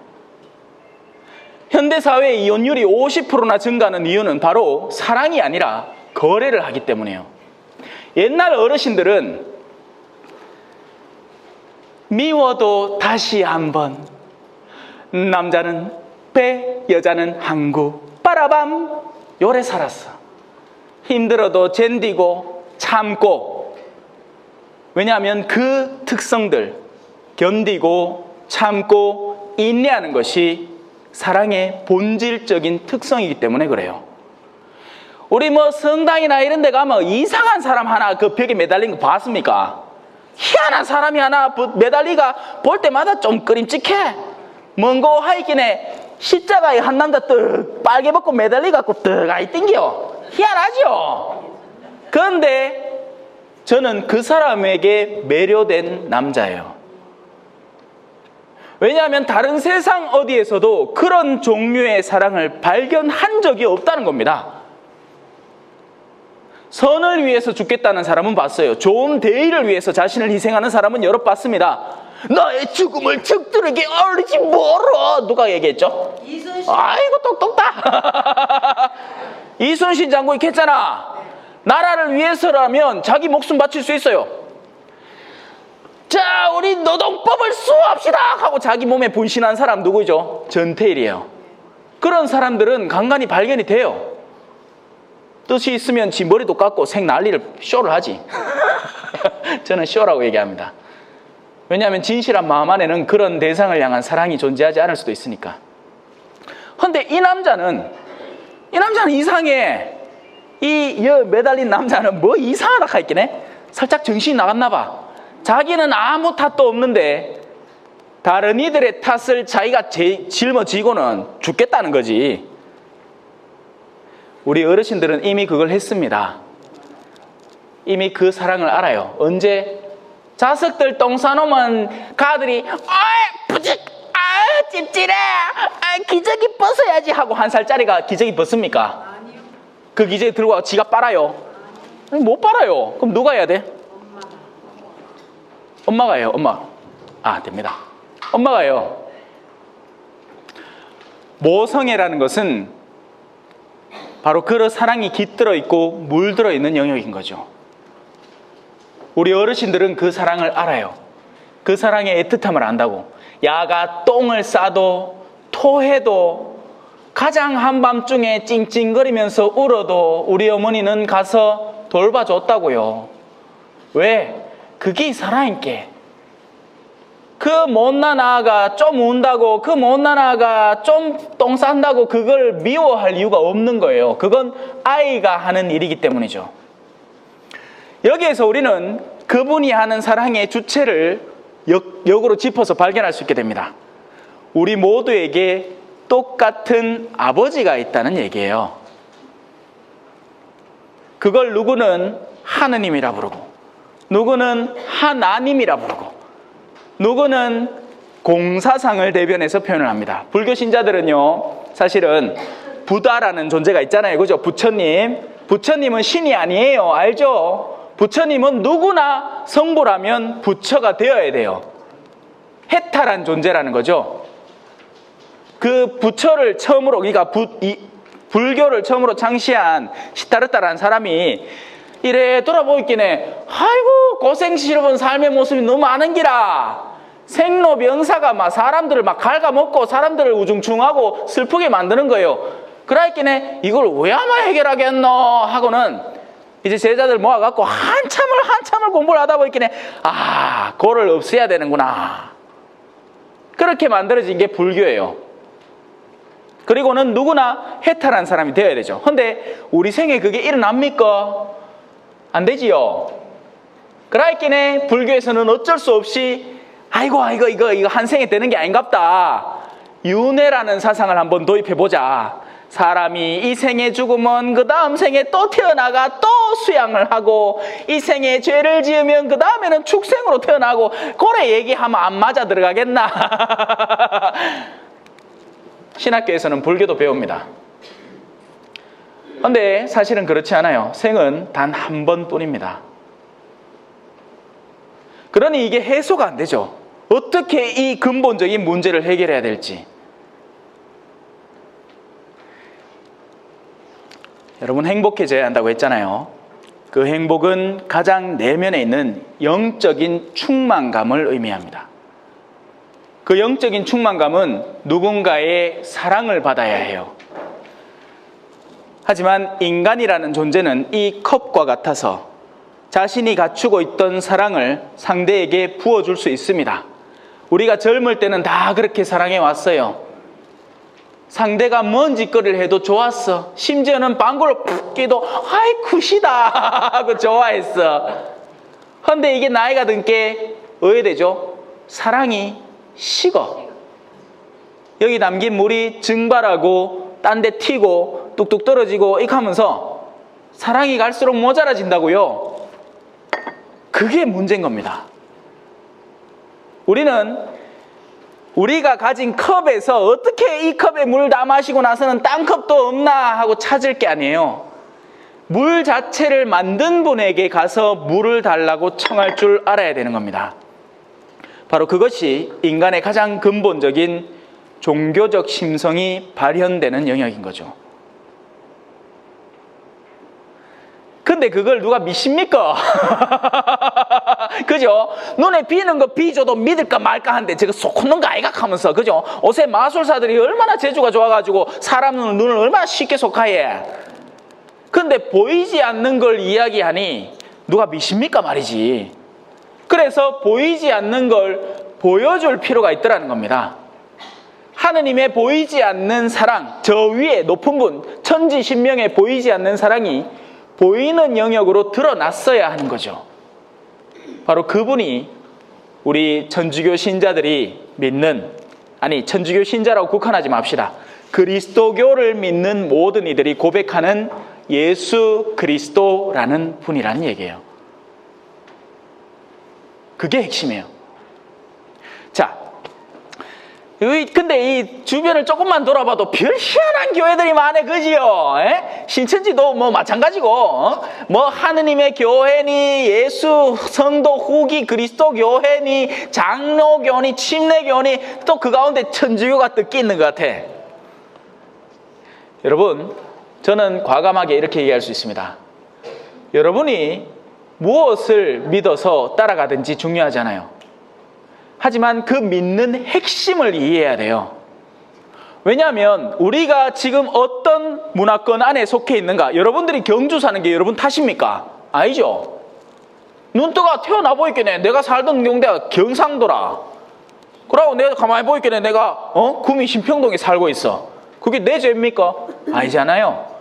현대사회의 이혼율이 50%나 증가하는 이유는 바로 사랑이 아니라 거래를 하기 때문이에요. 옛날 어르신들은 미워도 다시 한번 남자는 배, 여자는 항구 빠라밤 요래 살았어. 힘들어도 젠디고 참고. 왜냐하면 그 특성들 견디고 참고 인내하는 것이 사랑의 본질적인 특성이기 때문에 그래요. 우리 뭐 성당이나 이런 데 가면 이상한 사람 하나 그 벽에 매달린 거 봤습니까? 희한한 사람이 하나 매달리가 볼 때마다 좀 끄림칙해. 먼거 하이kin에 십자가에 한 남자 떡 빨개 벗고 매달리갖고 떡 아이 땡겨. 희한하죠? 그런데 저는 그 사람에게 매료된 남자예요. 왜냐하면 다른 세상 어디에서도 그런 종류의 사랑을 발견한 적이 없다는 겁니다. 선을 위해서 죽겠다는 사람은 봤어요. 좋은 대의를 위해서 자신을 희생하는 사람은 여러 봤습니다. 나의 죽음을 적들에게 알리지 말아. 누가 얘기했죠? 이순신. 아이고 똑똑다. 이순신 장군 이렇게 했잖아. 나라를 위해서라면 자기 목숨 바칠 수 있어요. 자, 우리 노동법을 수호합시다 하고 자기 몸에 분신한 사람 누구죠? 전태일이에요. 그런 사람들은 간간히 발견이 돼요. 뜻이 있으면 지 머리도 깎고 생 난리를 쇼를 하지. 저는 쇼라고 얘기합니다. 왜냐하면 진실한 마음 안에는 그런 대상을 향한 사랑이 존재하지 않을 수도 있으니까. 근데 이 남자는 이상해. 이 매달린 남자는 뭐 이상하다 하있긴 해. 살짝 정신이 나갔나 봐. 자기는 아무 탓도 없는데 다른 이들의 탓을 자기가 짊어지고는 죽겠다는 거지. 우리 어르신들은 이미 그걸 했습니다. 이미 그 사랑을 알아요. 언제? 자석들 똥 싸놓으면 가들이 부직 찝찝해 기저귀 벗어야지 하고 1살짜리가 기저귀 벗습니까? 아니요. 그 기저귀 들고 와서 지가 빨아요? 아니, 못 빨아요. 그럼 누가 해야 돼? 엄마가 해요. 엄마. 됩니다. 엄마가 해요. 모성애라는 것은 바로 그 사랑이 깃들어 있고 물들어 있는 영역인 거죠. 우리 어르신들은 그 사랑을 알아요. 그 사랑의 애틋함을 안다고. 야가 똥을 싸도 토해도 가장 한밤중에 찡찡거리면서 울어도 우리 어머니는 가서 돌봐줬다고요. 왜? 그게 사랑인게. 그 못난 아가 좀 운다고, 그 못난 아가 좀 똥 싼다고 그걸 미워할 이유가 없는 거예요. 그건 아이가 하는 일이기 때문이죠. 여기에서 우리는 그분이 하는 사랑의 주체를 역으로 짚어서 발견할 수 있게 됩니다. 우리 모두에게 똑같은 아버지가 있다는 얘기예요. 그걸 누구는 하느님이라 부르고, 누구는 하나님이라 부르고, 누구는 공사상을 대변해서 표현을 합니다. 불교 신자들은요, 사실은 부다라는 존재가 있잖아요. 그죠? 부처님. 부처님은 신이 아니에요. 알죠? 부처님은 누구나 성불하면 부처가 되어야 돼요. 해탈한 존재라는 거죠. 그 부처를 처음으로, 그러니까 불교를 처음으로 창시한 시타르타라는 사람이 이래 돌아보이기네, 아이고 고생스러운 삶의 모습이 너무 많은 기라. 생로병사가 막 사람들을 막 갉아먹고 사람들을 우중충하고 슬프게 만드는 거예요. 그러있기네 이걸 왜 아마 해결하겠노 하고는 이제 제자들 모아갖고 한참을 공부를 하다 보니까 그거를 없애야 되는구나. 그렇게 만들어진 게 불교예요. 그리고는 누구나 해탈한 사람이 되어야 되죠. 근데 우리 생에 그게 일어납니까? 안 되지요. 그러니까 불교에서는 어쩔 수 없이 이거 한 생에 되는 게 아닌갑다. 윤회라는 사상을 한번 도입해보자. 사람이 이 생에 죽으면 그 다음 생에 또 태어나가 또 수양을 하고, 이 생에 죄를 지으면 그 다음에는 축생으로 태어나고, 그래 얘기하면 안 맞아 들어가겠나. 신학교에서는 불교도 배웁니다. 그런데 사실은 그렇지 않아요. 생은 단 한 번뿐입니다. 그러니 이게 해소가 안 되죠. 어떻게 이 근본적인 문제를 해결해야 될지. 여러분, 행복해져야 한다고 했잖아요. 그 행복은 가장 내면에 있는 영적인 충만감을 의미합니다. 그 영적인 충만감은 누군가의 사랑을 받아야 해요. 하지만 인간이라는 존재는 이 컵과 같아서 자신이 갖추고 있던 사랑을 상대에게 부어줄 수 있습니다. 우리가 젊을 때는 다 그렇게 사랑해 왔어요. 상대가 뭔 짓거리를 해도 좋았어. 심지어는 방구를 푹 끼도 아이 굿이다 하고 좋아했어. 그런데 이게 나이가 든 게 의외되죠. 사랑이 식어. 여기 담긴 물이 증발하고 딴 데 튀고 뚝뚝 떨어지고 이렇게 하면서 사랑이 갈수록 모자라진다고요. 그게 문제인 겁니다. 우리는 우리가 가진 컵에서 어떻게 이 컵에 물 다 마시고 나서는 딴 컵도 없나 하고 찾을 게 아니에요. 물 자체를 만든 분에게 가서 물을 달라고 청할 줄 알아야 되는 겁니다. 바로 그것이 인간의 가장 근본적인 종교적 심성이 발현되는 영역인 거죠. 근데 그걸 누가 믿습니까? 그죠? 눈에 비는 거 비줘도 믿을까 말까 한데 저거 속는 거 아이가 하면서, 그죠? 옷에 마술사들이 얼마나 재주가 좋아가지고 사람 눈을 얼마나 쉽게 속하해. 근데 보이지 않는 걸 이야기하니 누가 믿습니까 말이지. 그래서 보이지 않는 걸 보여줄 필요가 있더라는 겁니다. 하느님의 보이지 않는 사랑, 저 위에 높은 분, 천지신명에 보이지 않는 사랑이 보이는 영역으로 드러났어야 하는 거죠. 바로 그분이 우리 천주교 신자들이 믿는, 아니 천주교 신자라고 국한하지 맙시다. 그리스도교를 믿는 모든 이들이 고백하는 예수 그리스도라는 분이라는 얘기예요. 그게 핵심이에요. 자, 근데 이 주변을 조금만 돌아봐도 별 희한한 교회들이 많아, 그지요? 신천지도 뭐 마찬가지고, 뭐 하느님의 교회니, 예수 성도 후기 그리스도 교회니, 장로교니, 침례교니, 또 그 가운데 천주교가 뜯기 있는 것 같아. 여러분, 저는 과감하게 이렇게 얘기할 수 있습니다. 여러분이 무엇을 믿어서 따라가든지 중요하지 않아요. 하지만 그 믿는 핵심을 이해해야 돼요. 왜냐하면 우리가 지금 어떤 문화권 안에 속해 있는가, 여러분들이 경주 사는 게 여러분 탓입니까? 아니죠. 눈떠가 태어나 보이겠네. 내가 살던 경대가 경상도라. 그러고 내가 가만히 보이겠네. 내가 구미 신평동에 살고 있어. 그게 내 죄입니까? 아니잖아요.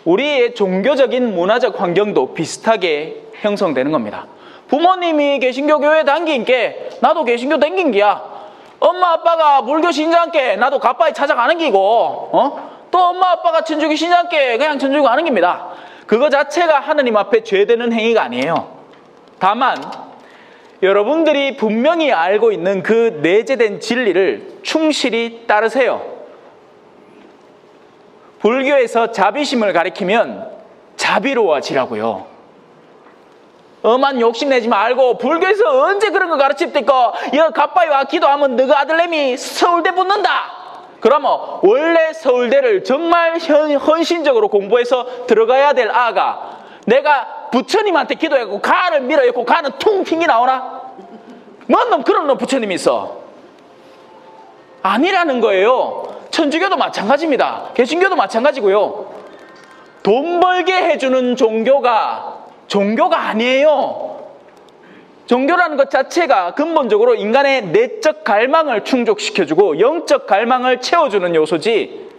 우리의 종교적인 문화적 환경도 비슷하게 형성되는 겁니다. 부모님이 개신교 교회 다니니까 나도 개신교 다닌 기야. 엄마 아빠가 불교 신자니까 나도 가빠이 찾아가는 기고, 또 엄마 아빠가 천주교 신자니까 그냥 천주교 가는 겁니다. 그거 자체가 하느님 앞에 죄되는 행위가 아니에요. 다만 여러분들이 분명히 알고 있는 그 내재된 진리를 충실히 따르세요. 불교에서 자비심을 가리키면 자비로워지라고요. 엄한 욕심내지 말고, 불교에서 언제 그런 거 가르칩니까? 여 가빠이 와 기도하면 너가 아들내미 서울대 붙는다. 그러면 원래 서울대를 정말 헌신적으로 공부해서 들어가야 될 아가, 내가 부처님한테 기도했고 가를 밀어했고 가는 퉁 튕기 나오나? 뭔 놈 그런 놈 부처님이 있어? 아니라는 거예요. 천주교도 마찬가지입니다. 개신교도 마찬가지고요. 돈 벌게 해주는 종교가 아니에요. 종교라는 것 자체가 근본적으로 인간의 내적 갈망을 충족시켜주고 영적 갈망을 채워주는 요소지,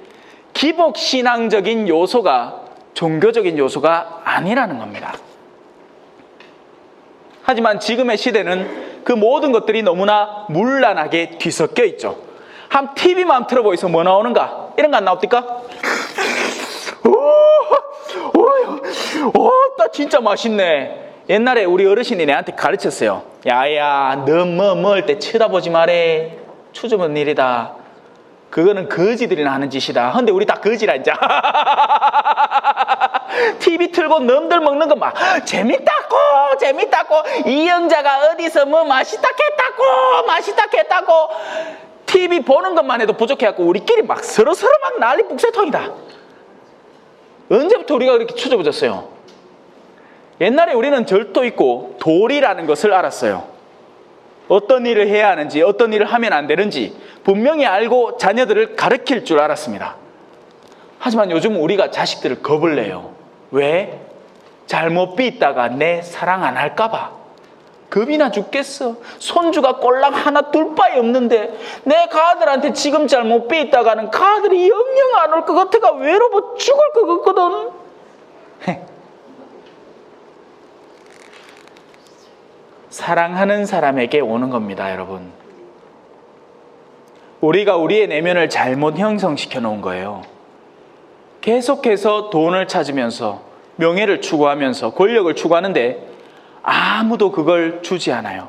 기복신앙적인 요소가 종교적인 요소가 아니라는 겁니다. 하지만 지금의 시대는 그 모든 것들이 너무나 문란하게 뒤섞여 있죠. 한 TV만 틀어보이소 뭐 나오는가? 이런 거 안 나옵니까? 나 진짜 맛있네. 옛날에 우리 어르신이 내한테 가르쳤어요. 야야, 너 뭐 먹을 때 쳐다보지 마래. 추접한 일이다. 그거는 거지들이나 하는 짓이다. 근데 우리 다 거지라 이제. TV 틀고 놈들 먹는 거 막 재밌다고 이영자가 어디서 뭐 맛있다 했다고 TV 보는 것만 해도 부족해갖고 우리끼리 막 서로서로 막 난리 북새통이다. 언제부터 우리가 그렇게 추접해졌어요? 옛날에 우리는 절도 있고 도리라는 것을 알았어요. 어떤 일을 해야 하는지, 어떤 일을 하면 안 되는지 분명히 알고 자녀들을 가르칠 줄 알았습니다. 하지만 요즘 우리가 자식들을 겁을 내요. 왜? 잘못 삐있다가 내 사랑 안 할까 봐. 겁이나 죽겠어. 손주가 꼴랑 하나 둘 바에 없는데 내 가들한테 지금 잘못 빼있다가는 가들이 영영 안 올 것 같아가 외로워 죽을 것 같거든. 사랑하는 사람에게 오는 겁니다, 여러분. 우리가 우리의 내면을 잘못 형성시켜 놓은 거예요. 계속해서 돈을 찾으면서 명예를 추구하면서 권력을 추구하는데 아무도 그걸 주지 않아요.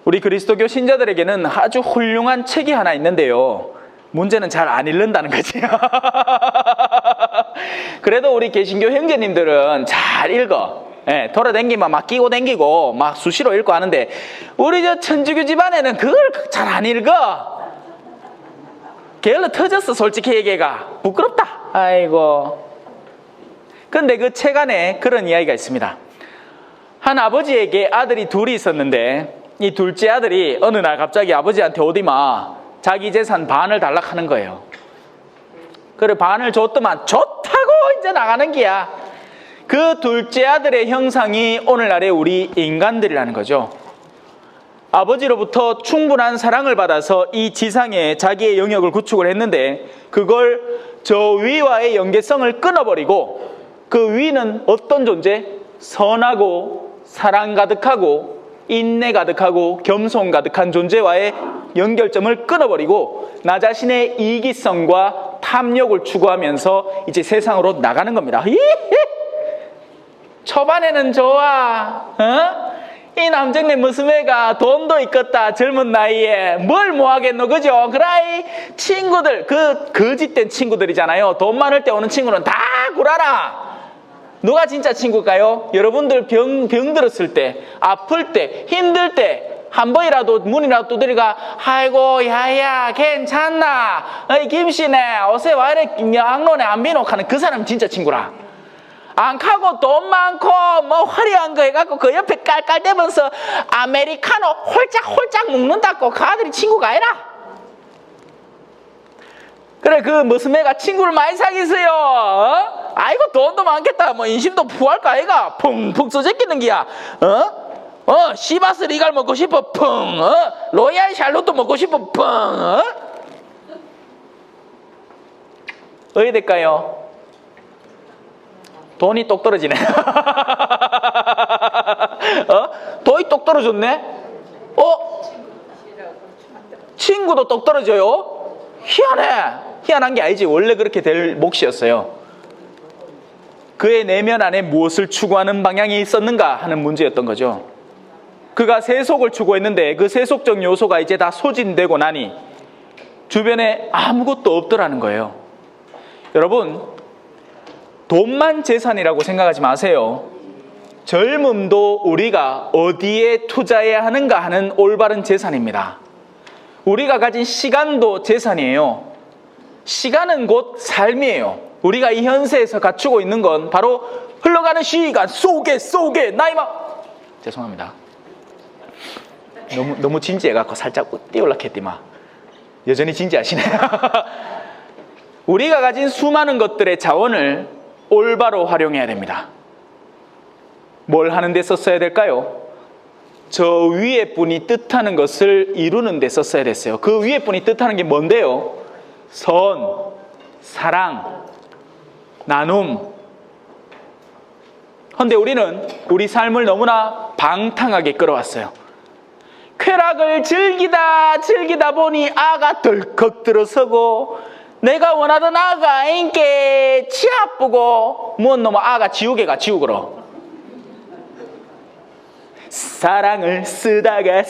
우리 그리스도교 신자들에게는 아주 훌륭한 책이 하나 있는데요. 문제는 잘 안 읽는다는 거지. 그래도 우리 개신교 형제님들은 잘 읽어. 예, 돌아다니면 막 끼고 다니고 막 수시로 읽고 하는데 우리 저 천주교 집안에는 그걸 잘 안 읽어. 게을러 터졌어, 솔직히 얘기가. 부끄럽다. 아이고. 근데 그 책 안에 그런 이야기가 있습니다. 한 아버지에게 아들이 둘이 있었는데 이 둘째 아들이 어느 날 갑자기 아버지한테 어디마 자기 재산 반을 달라고 하는 거예요. 그래 반을 줬더만 좋다고 이제 나가는 기야. 그 둘째 아들의 형상이 오늘날의 우리 인간들이라는 거죠. 아버지로부터 충분한 사랑을 받아서 이 지상에 자기의 영역을 구축을 했는데 그걸 저 위와의 연계성을 끊어버리고 그 위는 어떤 존재? 선하고 사랑 가득하고 인내 가득하고 겸손 가득한 존재와의 연결점을 끊어버리고 나 자신의 이기성과 탐욕을 추구하면서 이제 세상으로 나가는 겁니다. 초반에는 좋아. 이 남정네 무스매가 돈도 있겠다. 젊은 나이에 뭘 뭐하겠노, 그죠? 그라이 친구들, 그 거짓된 친구들이잖아요. 돈 많을 때 오는 친구는 다 구라라. 누가 진짜 친구일까요? 여러분들 병 들었을 때, 아플 때, 힘들 때 한 번이라도 문이라도 두드리가 아이고 야야 괜찮나? 어이 김씨네 어세 와 이래 양로네 안 비노 하는 그 사람 진짜 친구라. 안 가고 돈 많고 뭐 화려한 거 해갖고 그 옆에 깔깔대면서 아메리카노 홀짝홀짝 먹는다고 그 아들이 친구가 아니라. 그래 그 무스매가 친구를 많이 사귀세요. 아이고 돈도 많겠다. 뭐 인심도 푸할 거 아이가. 푹푹 써졌겠는 기야. 시바스 리갈 먹고 싶어. 펑. 로얄 샬롯도 먹고 싶어. 펑. 어디 될까요? 돈이 똑 떨어지네. 돈이 똑 떨어졌네. 친구도 똑 떨어져요. 희한해. 희한한 게 아니지. 원래 그렇게 될 몫이었어요. 그의 내면 안에 무엇을 추구하는 방향이 있었는가 하는 문제였던 거죠. 그가 세속을 추구했는데 그 세속적 요소가 이제 다 소진되고 나니 주변에 아무것도 없더라는 거예요. 여러분, 돈만 재산이라고 생각하지 마세요. 젊음도 우리가 어디에 투자해야 하는가 하는 올바른 재산입니다. 우리가 가진 시간도 재산이에요. 시간은 곧 삶이에요. 우리가 이 현세에서 갖추고 있는 건 바로 흘러가는 시간 속에 나이막 죄송합니다. 너무 진지해갖고 살짝 띄우려고 했디마. 여전히 진지하시네. 우리가 가진 수많은 것들의 자원을 올바로 활용해야 됩니다. 뭘 하는 데 썼어야 될까요? 저 위에 분이 뜻하는 것을 이루는 데 썼어야 됐어요. 그 위에 분이 뜻하는 게 뭔데요? 선, 사랑, 나눔. 그런데 우리는 우리 삶을 너무나 방탕하게 끌어왔어요. 쾌락을 즐기다 보니 아가 덜컥 들어서고 내가 원하던 아가 인게 치 아프고 뭔 놈의 아가 지우개가 지우그러. 사랑을 쓰다가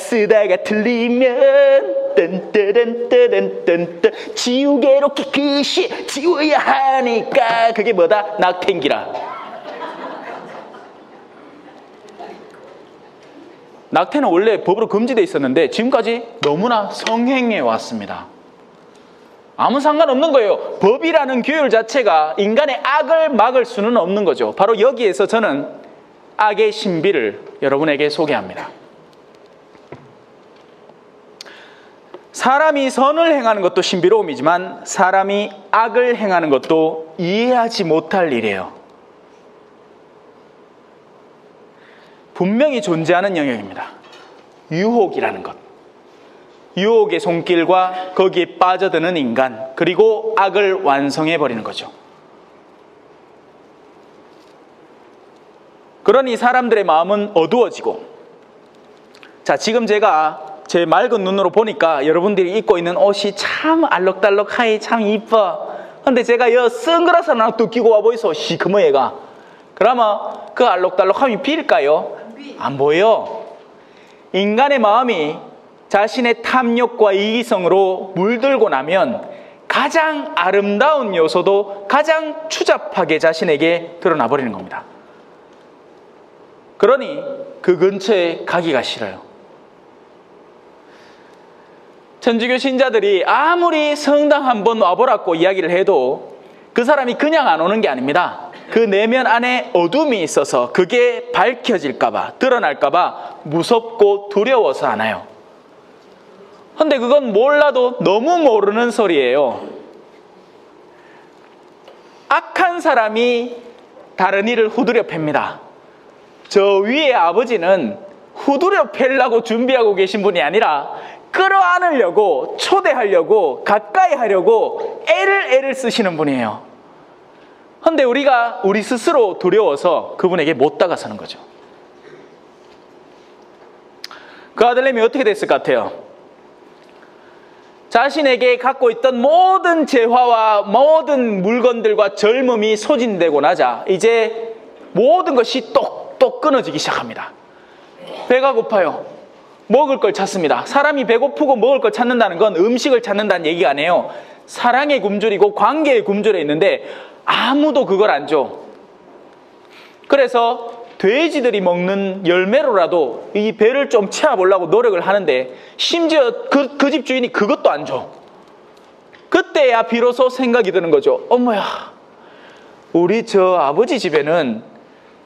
틀리면 뜬뜨른뜨른뜬뜨 지우개로 깨끗이 지워야 하니까 그게 뭐다? 낙태인기라. 낙태는 원래 법으로 금지되어 있었는데 지금까지 너무나 성행해 왔습니다. 아무 상관없는 거예요. 법이라는 규율 자체가 인간의 악을 막을 수는 없는 거죠. 바로 여기에서 저는 악의 신비를 여러분에게 소개합니다. 사람이 선을 행하는 것도 신비로움이지만 사람이 악을 행하는 것도 이해하지 못할 일이에요. 분명히 존재하는 영역입니다. 유혹이라는 것. 유혹의 손길과 거기에 빠져드는 인간, 그리고 악을 완성해버리는 거죠. 그러니 사람들의 마음은 어두워지고, 자, 지금 제가 제 맑은 눈으로 보니까 여러분들이 입고 있는 옷이 참 알록달록하니 참 이뻐. 근데 제가 여 선글라스 하나 또 끼고 와 보이소. 시커먼 얘가. 그러면 그 알록달록함이 비일까요? 안 보여. 인간의 마음이 자신의 탐욕과 이기성으로 물들고 나면 가장 아름다운 요소도 가장 추잡하게 자신에게 드러나 버리는 겁니다. 그러니 그 근처에 가기가 싫어요. 천주교 신자들이 아무리 성당 한번 와보라고 이야기를 해도 그 사람이 그냥 안 오는 게 아닙니다. 그 내면 안에 어둠이 있어서 그게 밝혀질까봐, 드러날까봐 무섭고 두려워서 안 와요. 근데 그건 몰라도 너무 모르는 소리예요. 악한 사람이 다른 이를 후드려 팹니다. 저 위에 아버지는 후드려 패려고 준비하고 계신 분이 아니라 끌어안으려고, 초대하려고, 가까이 하려고 애를 쓰시는 분이에요. 그런데 우리가 우리 스스로 두려워서 그분에게 못 다가서는 거죠. 그 아들내미 어떻게 됐을 것 같아요? 자신에게 갖고 있던 모든 재화와 모든 물건들과 젊음이 소진되고 나자 이제 모든 것이 똑똑 끊어지기 시작합니다. 배가 고파요. 먹을 걸 찾습니다. 사람이 배고프고 먹을 걸 찾는다는 건 음식을 찾는다는 얘기가 아니에요. 사랑의 굶주리고 관계의 굶주려 있는데 아무도 그걸 안 줘. 그래서 돼지들이 먹는 열매로라도 이 배를 좀 채워보려고 노력을 하는데 심지어 그 집 주인이 그것도 안 줘. 그때야 비로소 생각이 드는 거죠. 어머야, 우리 저 아버지 집에는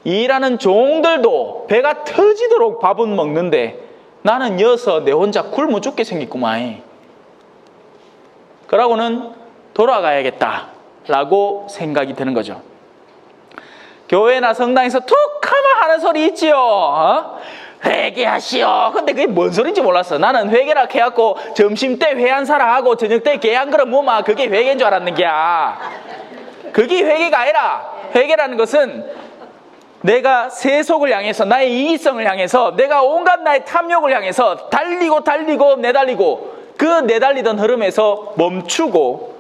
일하는 종들도 배가 터지도록 밥은 먹는데 나는 여서 내 혼자 굶어 죽게 생겼구만. 그러고는 돌아가야겠다라고 생각이 드는 거죠. 교회나 성당에서 툭 하면 하는 소리 있지요. 회개하시오. 근데 그게 뭔 소리인지 몰랐어. 나는 회개라 해갖고 점심 때 회 한 사람 하고 저녁 때 게 한 그릇 먹으면 그게 회개인 줄 알았는 게야. 그게 회개가 아니라, 회개라는 것은 내가 세속을 향해서, 나의 이기성을 향해서, 내가 온갖 나의 탐욕을 향해서 달리고 내달리고, 그 내달리던 흐름에서 멈추고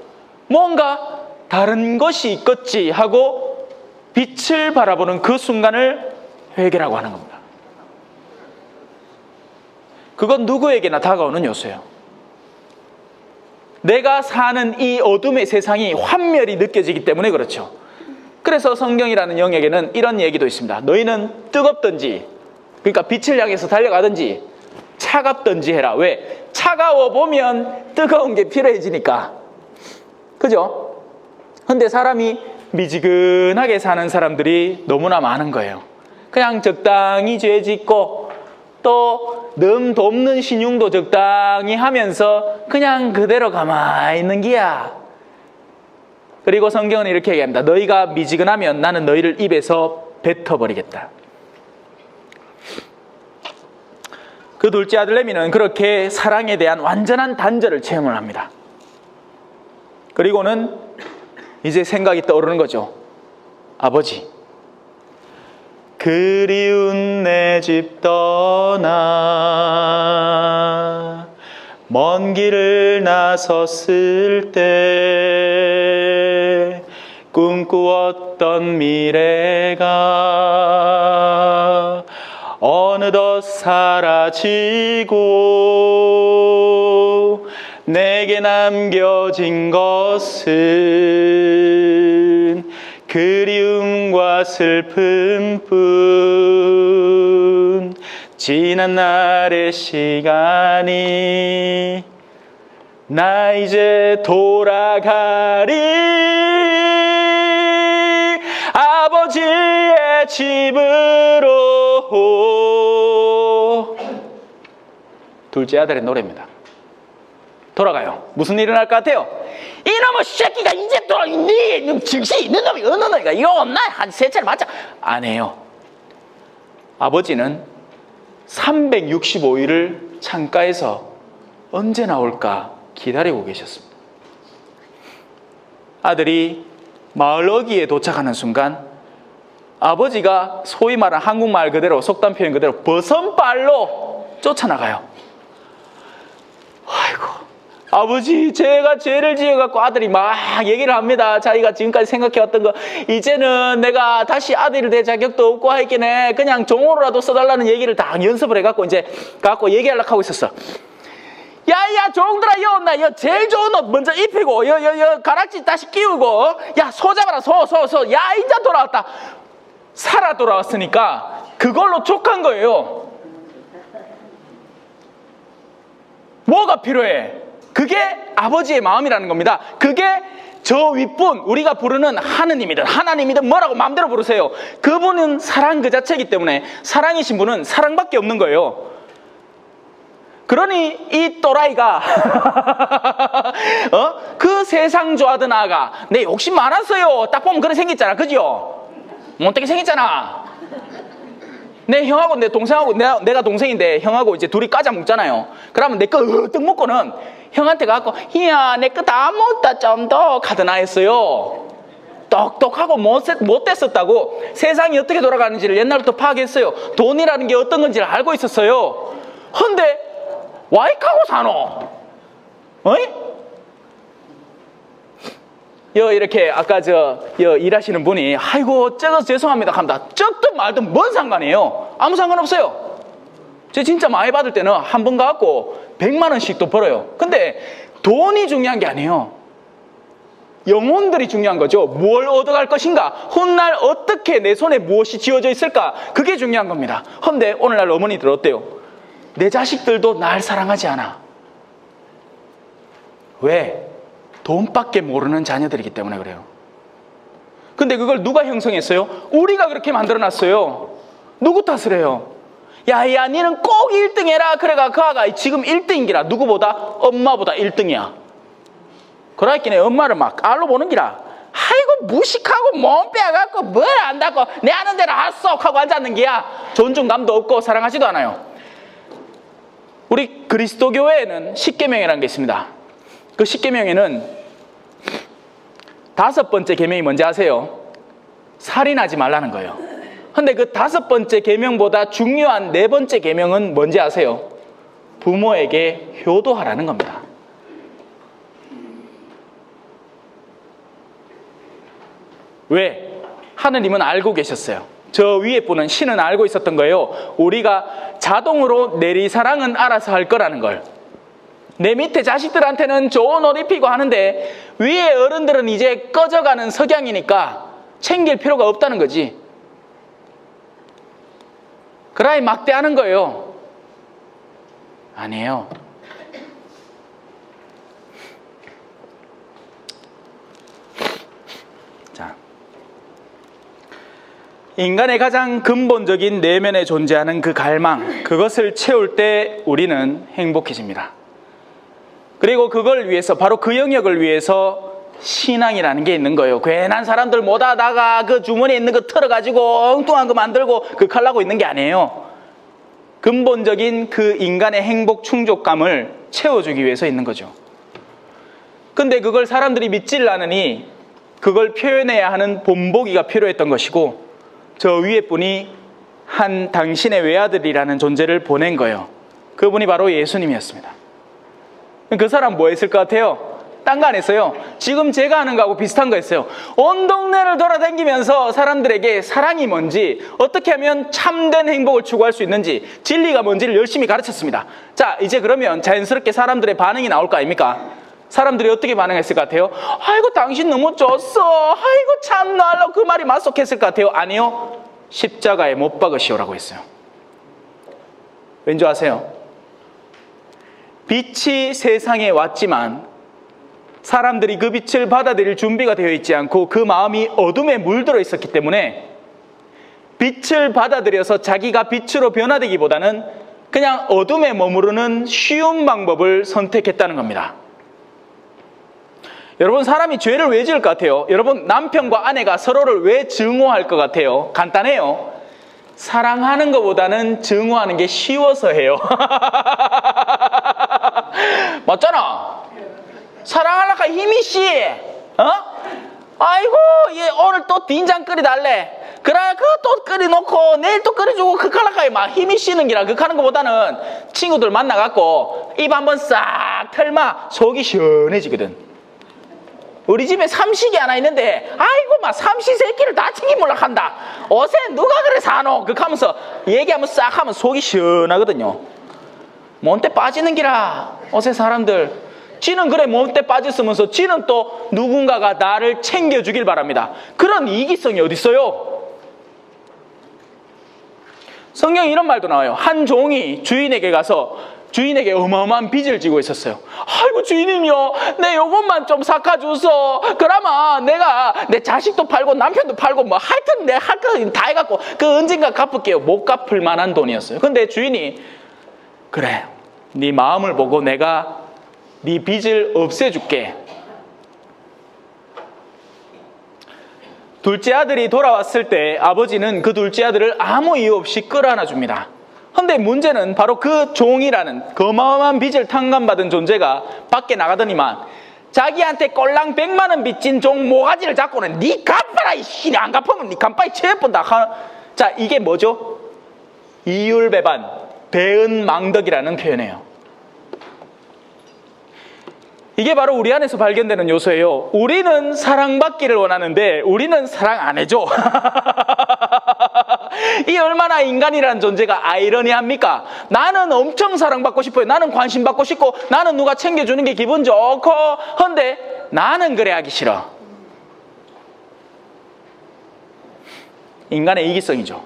뭔가 다른 것이 있겠지 하고 빛을 바라보는 그 순간을 회개라고 하는 겁니다. 그건 누구에게나 다가오는 요소예요. 내가 사는 이 어둠의 세상이 환멸이 느껴지기 때문에 그렇죠. 그래서 성경이라는 영역에는 이런 얘기도 있습니다. 너희는 뜨겁든지, 그러니까 빛을 향해서 달려가든지 차갑든지 해라. 왜? 차가워 보면 뜨거운 게 필요해지니까. 그죠? 근데 사람이 미지근하게 사는 사람들이 너무나 많은 거예요. 그냥 적당히 죄 짓고 또 남 돕는 신용도 적당히 하면서 그냥 그대로 가만히 있는 기야. 그리고 성경은 이렇게 얘기합니다. 너희가 미지근하면 나는 너희를 입에서 뱉어버리겠다. 그 둘째 아들내미는 그렇게 사랑에 대한 완전한 단절을 체험을 합니다. 그리고는 이제 생각이 떠오르는 거죠. 아버지, 그리운 내 집 떠나 먼 길을 나섰을 때 꿈꾸었던 미래가 어느덧 사라지고 내게 남겨진 것은 그리움과 슬픔뿐. 지난 날의 시간이 나 이제 돌아가리 아버지의 집으로. 둘째 아들의 노래입니다. 돌아가요. 무슨 일이 날 것 같아요? 이놈의 새끼가 이제 또 네 증시 있는 놈이 어느 놈이가 이거 없나? 한 세 차례 맞자. 안 해요. 아버지는 365일을 창가에서 언제 나올까 기다리고 계셨습니다. 아들이 마을 어귀에 도착하는 순간 아버지가 소위 말하는 한국말 그대로, 속담 표현 그대로 버선발로 쫓아나가요. 아이고, 아버지, 제가 죄를 지어갖고 아들이 막 얘기를 합니다. 자기가 지금까지 생각해왔던 거, 이제는 내가 다시 아들이 될 자격도 없고 하겠네. 그냥 종으로라도 써달라는 얘기를 다 연습을 해갖고 이제 갖고 얘기하려고 하고 있었어. 야야, 종들아, 나 제일 좋은 옷 먼저 입히고, 가락지 다시 끼우고, 야, 소 잡아라, 소. 야, 인자 돌아왔다. 살아 돌아왔으니까 그걸로 족한 거예요. 뭐가 필요해? 그게 아버지의 마음이라는 겁니다. 그게 저 윗분, 우리가 부르는 하나님이든 뭐라고 마음대로 부르세요. 그분은 사랑 그 자체이기 때문에, 사랑이신 분은 사랑밖에 없는 거예요. 그러니 이 또라이가 그 세상 좋아하던 아가, 내 욕심 많았어요. 딱 보면 그래 생겼잖아, 그죠? 어떻게 생겼잖아. 내 형하고 내 동생하고, 내가 동생인데 형하고 이제 둘이 까자 먹잖아요. 그러면 내 거 으뜩 먹고는 형한테 가고, 이야, 내 거 다 먹었다, 좀 더 가드나 했어요. 똑똑하고 못됐었다고. 세상이 어떻게 돌아가는지를 옛날부터 파악했어요. 돈이라는 게 어떤 건지를 알고 있었어요. 근데 와이카고 사노? 어이? 이렇게 아까 일하시는 분이, 아이고, 저거 죄송합니다 합니다. 쩍든 말든 뭔 상관이에요? 아무 상관없어요. 저 진짜 많이 받을 때는 한 번 가갖고 100만 원씩도 벌어요. 근데 돈이 중요한 게 아니에요. 영혼들이 중요한 거죠. 뭘 얻어갈 것인가? 훗날 어떻게 내 손에 무엇이 쥐어져 있을까? 그게 중요한 겁니다. 근데 오늘날 어머니들 어때요? 내 자식들도 날 사랑하지 않아. 왜? 돈밖에 모르는 자녀들이기 때문에 그래요. 근데 그걸 누가 형성했어요? 우리가 그렇게 만들어놨어요. 누구 탓을 해요? 야야, 니는 꼭 1등 해라. 그래가 그 아가 지금 1등이라. 누구보다? 엄마보다 1등이야. 그러니까 엄마를 막 알로 보는 기라. 아이고, 무식하고 몸 빼갖고 뭘 안다고 내 아는 대로 핫쏙 하고 앉았는 기야. 존중감도 없고 사랑하지도 않아요. 우리 그리스도 교회에는 십계명이라는 게 있습니다. 그 십계명에는 5번째 계명이 뭔지 아세요? 살인하지 말라는 거예요. 근데 그 5번째 계명보다 중요한 4번째 계명은 뭔지 아세요? 부모에게 효도하라는 겁니다. 왜? 하느님은 알고 계셨어요. 저 위에 분은 신은 알고 있었던 거예요. 우리가 자동으로 내리사랑은 알아서 할 거라는 걸. 내 밑에 자식들한테는 좋은 옷 입히고 하는데 위에 어른들은 이제 꺼져가는 석양이니까 챙길 필요가 없다는 거지. 그라이 막대하는 거예요. 아니에요. 자, 인간의 가장 근본적인 내면에 존재하는 그 갈망, 그것을 채울 때 우리는 행복해집니다. 그리고 그걸 위해서, 바로 그 영역을 위해서 신앙이라는 게 있는 거예요. 괜한 사람들 못 하다가 그 주머니에 있는 거 털어가지고 엉뚱한 거 만들고 극하려고 있는 게 아니에요. 근본적인 그 인간의 행복 충족감을 채워주기 위해서 있는 거죠. 근데 그걸 사람들이 믿질 않으니 그걸 표현해야 하는 본보기가 필요했던 것이고, 저 위에 분이 한 당신의 외아들이라는 존재를 보낸 거예요. 그분이 바로 예수님이었습니다. 그 사람 뭐 했을 것 같아요? 딴 거 안 했어요. 지금 제가 하는 거하고 비슷한 거 했어요. 온 동네를 돌아다니면서 사람들에게 사랑이 뭔지, 어떻게 하면 참된 행복을 추구할 수 있는지, 진리가 뭔지를 열심히 가르쳤습니다. 자, 이제 그러면 자연스럽게 사람들의 반응이 나올 거 아닙니까? 사람들이 어떻게 반응했을 것 같아요? 아이고, 당신 너무 좋았어. 아이고, 참나. 그 말이 맞속했을 것 같아요? 아니요. 십자가에 못 박으시오라고 했어요. 왠지 아세요? 빛이 세상에 왔지만 사람들이 그 빛을 받아들일 준비가 되어 있지 않고 그 마음이 어둠에 물들어 있었기 때문에 빛을 받아들여서 자기가 빛으로 변화되기보다는 그냥 어둠에 머무르는 쉬운 방법을 선택했다는 겁니다. 여러분, 사람이 죄를 왜 지을 것 같아요? 여러분, 남편과 아내가 서로를 왜 증오할 것 같아요? 간단해요. 사랑하는 것보다는 증오하는 게 쉬워서 해요. 맞잖아. 사랑하려니까 힘이 씨. 아이고 얘 오늘 또 된장 끓이달래. 그래 그거 또 끓여놓고 내일 또 끓여주고 그할라까지 막 힘이 쉬는 기라 그하는 것보다는 친구들 만나갖고 입 한번 싹 털마 속이 시원해지거든. 우리 집에 삼식이 하나 있는데 아이고 막 삼시 새끼를 다 튀김을라 한다. 어세 누가 그래 사노 그 하면서 얘기하면 싹 하면 속이 시원하거든요. 뭔데 빠지는 기라 어세 사람들. 지는 그래 몸때 빠졌으면서 지는 또 누군가가 나를 챙겨주길 바랍니다. 그런 이기성이 어디 있어요? 성경에 이런 말도 나와요. 한 종이 주인에게 가서 주인에게 어마어마한 빚을 지고 있었어요. 아이고 주인님요 내 요것만 좀 삭아주소. 그러면 내가 내 자식도 팔고 남편도 팔고 뭐 하여튼 내 할 거 다 해갖고 그 언젠가 갚을게요. 못 갚을 만한 돈이었어요. 근데 주인이 그래 네 마음을 보고 내가 네 빚을 없애줄게. 둘째 아들이 돌아왔을 때 아버지는 그 둘째 아들을 아무 이유 없이 끌어안아 줍니다. 근데 문제는 바로 그 종이라는 그 어마어마한 빚을 탕감받은 존재가 밖에 나가더니만 자기한테 꼴랑 100만 원 빚진 종 모가지를 잡고는 니 갚아라 이씨 안 갚으면 니 간파이 체해본다. 자 이게 뭐죠? 이율배반 배은망덕이라는 표현이에요. 이게 바로 우리 안에서 발견되는 요소예요. 우리는 사랑받기를 원하는데 우리는 사랑 안 해줘. 이 얼마나 인간이라는 존재가 아이러니합니까? 나는 엄청 사랑받고 싶어요. 나는 관심받고 싶고 나는 누가 챙겨주는 게 기분 좋고 근데 나는 그래 하기 싫어. 인간의 이기성이죠.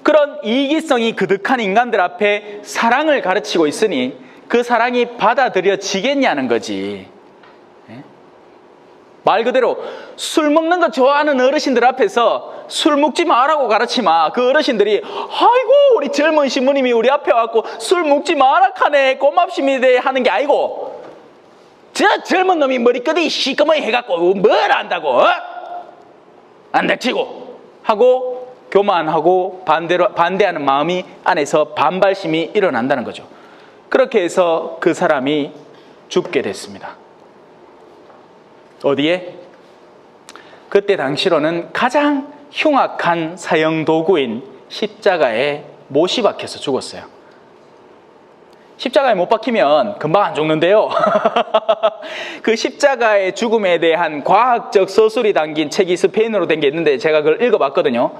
그런 이기성이 그득한 인간들 앞에 사랑을 가르치고 있으니 그 사랑이 받아들여지겠냐는 거지. 말 그대로 술 먹는 거 좋아하는 어르신들 앞에서 술 먹지 마라고 가르치마. 그 어르신들이 아이고 우리 젊은 신부님이 우리 앞에 와갖고 술 먹지 마라 하네 고맙습니다 하는 게 아니고 저 젊은 놈이 머리끄이 시꺼먼 해갖고 뭘 안다고 안 다치고 하고 교만하고 반대하는 마음이 안에서 반발심이 일어난다는 거죠. 그렇게 해서 그 사람이 죽게 됐습니다. 어디에? 그때 당시로는 가장 흉악한 사형 도구인 십자가에 못이 박혀서 죽었어요. 십자가에 못 박히면 금방 안 죽는데요. 그 십자가의 죽음에 대한 과학적 서술이 담긴 책이 스페인어로 된 게 있는데 제가 그걸 읽어봤거든요.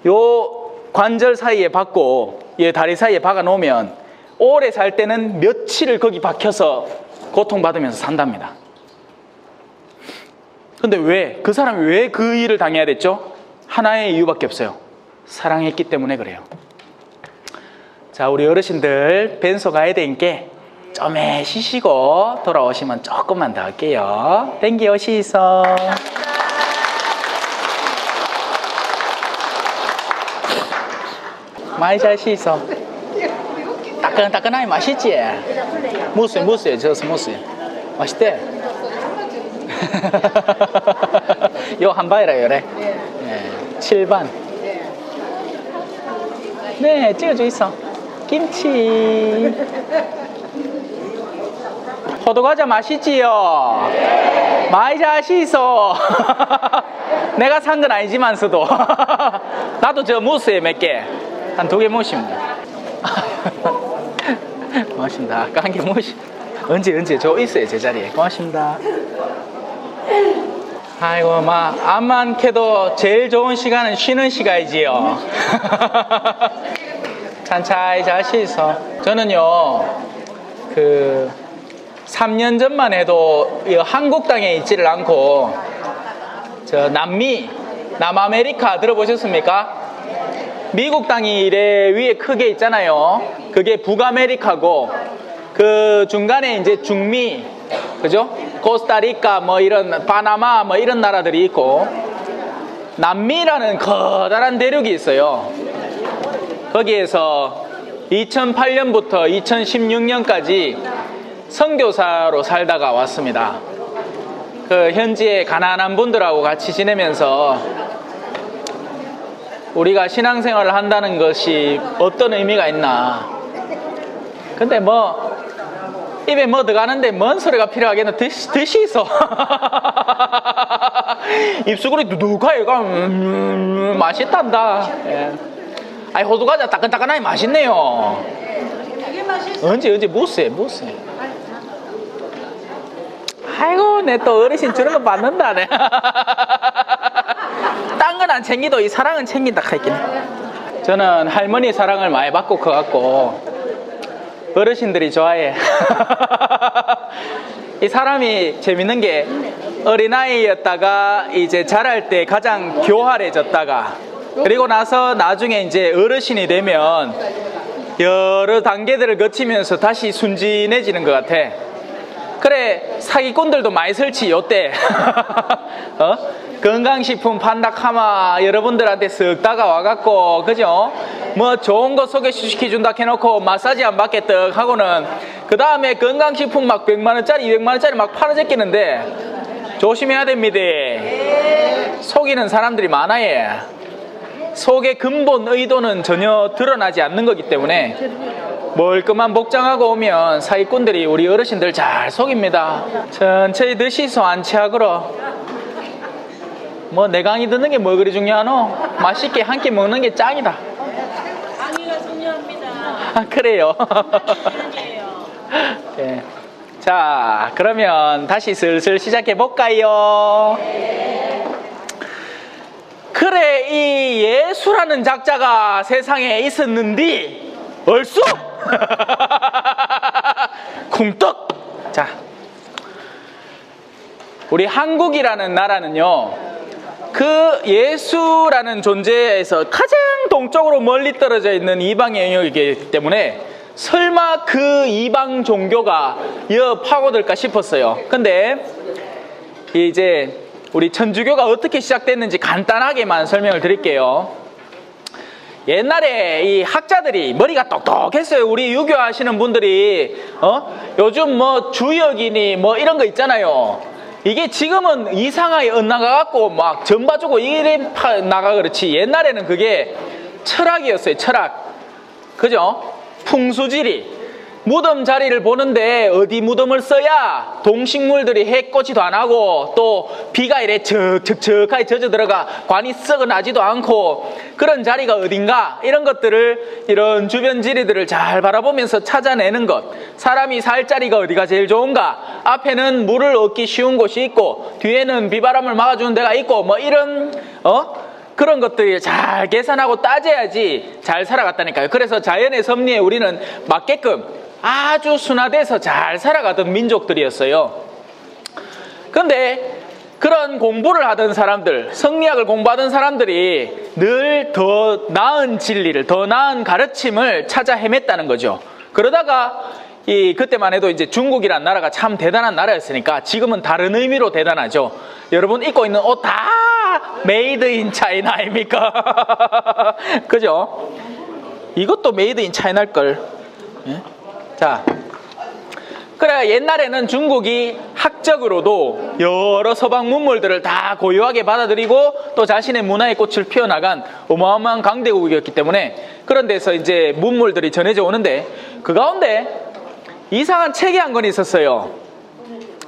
요 관절 사이에 박고 이 다리 사이에 박아 놓으면 오래 살 때는 며칠을 거기 박혀서 고통받으면서 산답니다. 근데 왜? 그 사람이 왜 그 일을 당해야 됐죠? 하나의 이유밖에 없어요. 사랑했기 때문에 그래요. 자, 우리 어르신들 벤소 가야 되니까 좀에 쉬시고 돌아오시면 조금만 더 할게요. 땡기요 시소. 많이 잘 씻어. 따끈따끈하니 맛있지? 무스에 저어서 무스에 맛있대. 요 한 바이라 요래. 네, 7반. 네, 찍어줘 있어. 김치. 호두과자 맛있지요? 많이 잘 씻어. 내가 산 건 아니지만서도 나도 저 무스에 몇 개. 한 2개 모십니다. 고맙습니다. 아까 한 개 모시. 언제 저 있어요 제자리에. 고맙습니다. 아이고 막 암만 캐도 제일 좋은 시간은 쉬는 시간이지요. 찬차히 잘 씻어. 저는요 그 3년 전만 해도 한국 땅에 있지를 않고 저 남아메리카 들어보셨습니까? 미국 땅이 이래 위에 크게 있잖아요. 그게 북아메리카고 그 중간에 이제 중미, 그죠? 코스타리카 뭐 이런 파나마 뭐 이런 나라들이 있고 남미라는 커다란 대륙이 있어요. 거기에서 2008년부터 2016년까지 선교사로 살다가 왔습니다. 그 현지의 가난한 분들하고 같이 지내면서 우리가 신앙생활을 한다는 것이 어떤 의미가 있나. 근데 뭐 입에 뭐 들어가는데 뭔 소리가 필요하겠나. 듯이 있어. 입수구리 누룩하게 맛있단다. 예. 아니 호두과자 따끈따끈하니 맛있네요. 언제 무스해. 아이고 내 또 어르신 저런 거 받는다네. 딴 건 안 챙기도 이 사랑은 챙긴다 하긴. 저는 할머니 사랑을 많이 받고 커갖고 어르신들이 좋아해. 이 사람이 재밌는 게 어린아이였다가 이제 자랄 때 가장 교활해졌다가 그리고 나서 나중에 이제 어르신이 되면 여러 단계들을 거치면서 다시 순진해지는 것 같아. 그래 사기꾼들도 많이 설치 요때. 건강식품 판다카마 여러분들한테 쓱 다가와갖고 그죠? 뭐 좋은 거 소개시켜준다 해놓고 마사지 안 받겠다 하고는 그 다음에 건강식품 막 100만원짜리 200만원짜리 막 팔아제끼는데 조심해야 됩니다. 속이는 사람들이 많아요. 속의 근본 의도는 전혀 드러나지 않는 거기 때문에 멀끔한 복장하고 오면 사기꾼들이 우리 어르신들 잘 속입니다. 천천히 드시소 안 취하고로. 뭐 내강이 듣는 게 뭐 그리 중요하노? 맛있게 한 끼 먹는 게 짱이다. 강의가 중요합니다. 아, 그래요. 네. 자 그러면 다시 슬슬 시작해 볼까요? 그래 이 예수라는 작자가 세상에 있었는디 얼쑤 쿵떡. 자 우리 한국이라는 나라는요 그 예수라는 존재에서 가장 동쪽으로 멀리 떨어져 있는 이방의 영역이기 때문에 설마 그 이방 종교가 파고들까 싶었어요. 근데 이제 우리 천주교가 어떻게 시작됐는지 간단하게만 설명을 드릴게요. 옛날에 이 학자들이 머리가 똑똑했어요. 우리 유교하시는 분들이 요즘 뭐 주역이니 뭐 이런 거 있잖아요. 이게 지금은 이상하게 엇나가갖고 막 전봐주고 이래 나가 그렇지 옛날에는 그게 철학이었어요. 철학. 그죠? 풍수지리. 무덤 자리를 보는데 어디 무덤을 써야 동식물들이 해코지도 안 하고 또 비가 이래 척척척하게 젖어 들어가 관이 썩어나지도 않고 그런 자리가 어딘가 이런 것들을 이런 주변 지리들을 잘 바라보면서 찾아내는 것. 사람이 살 자리가 어디가 제일 좋은가. 앞에는 물을 얻기 쉬운 곳이 있고 뒤에는 비바람을 막아주는 데가 있고 뭐 이런 그런 것들이 잘 계산하고 따져야지 잘 살아갔다니까요. 그래서 자연의 섭리에 우리는 맞게끔 아주 순화돼서 잘 살아가던 민족들이었어요. 그런데 그런 공부를 하던 사람들, 성리학을 공부하던 사람들이 늘 더 나은 진리를, 더 나은 가르침을 찾아 헤맸다는 거죠. 그러다가 그때만 해도 이제 중국이란 나라가 참 대단한 나라였으니까 지금은 다른 의미로 대단하죠. 여러분 입고 있는 옷 다 메이드 인 차이나 아닙니까? 그죠? 이것도 메이드 인 차이나일걸. 예? 자, 그래 옛날에는 중국이 학적으로도 여러 서방 문물들을 다 고유하게 받아들이고 또 자신의 문화의 꽃을 피워나간 어마어마한 강대국이었기 때문에 그런 데서 이제 문물들이 전해져 오는데 그 가운데 이상한 책이 한 권 있었어요.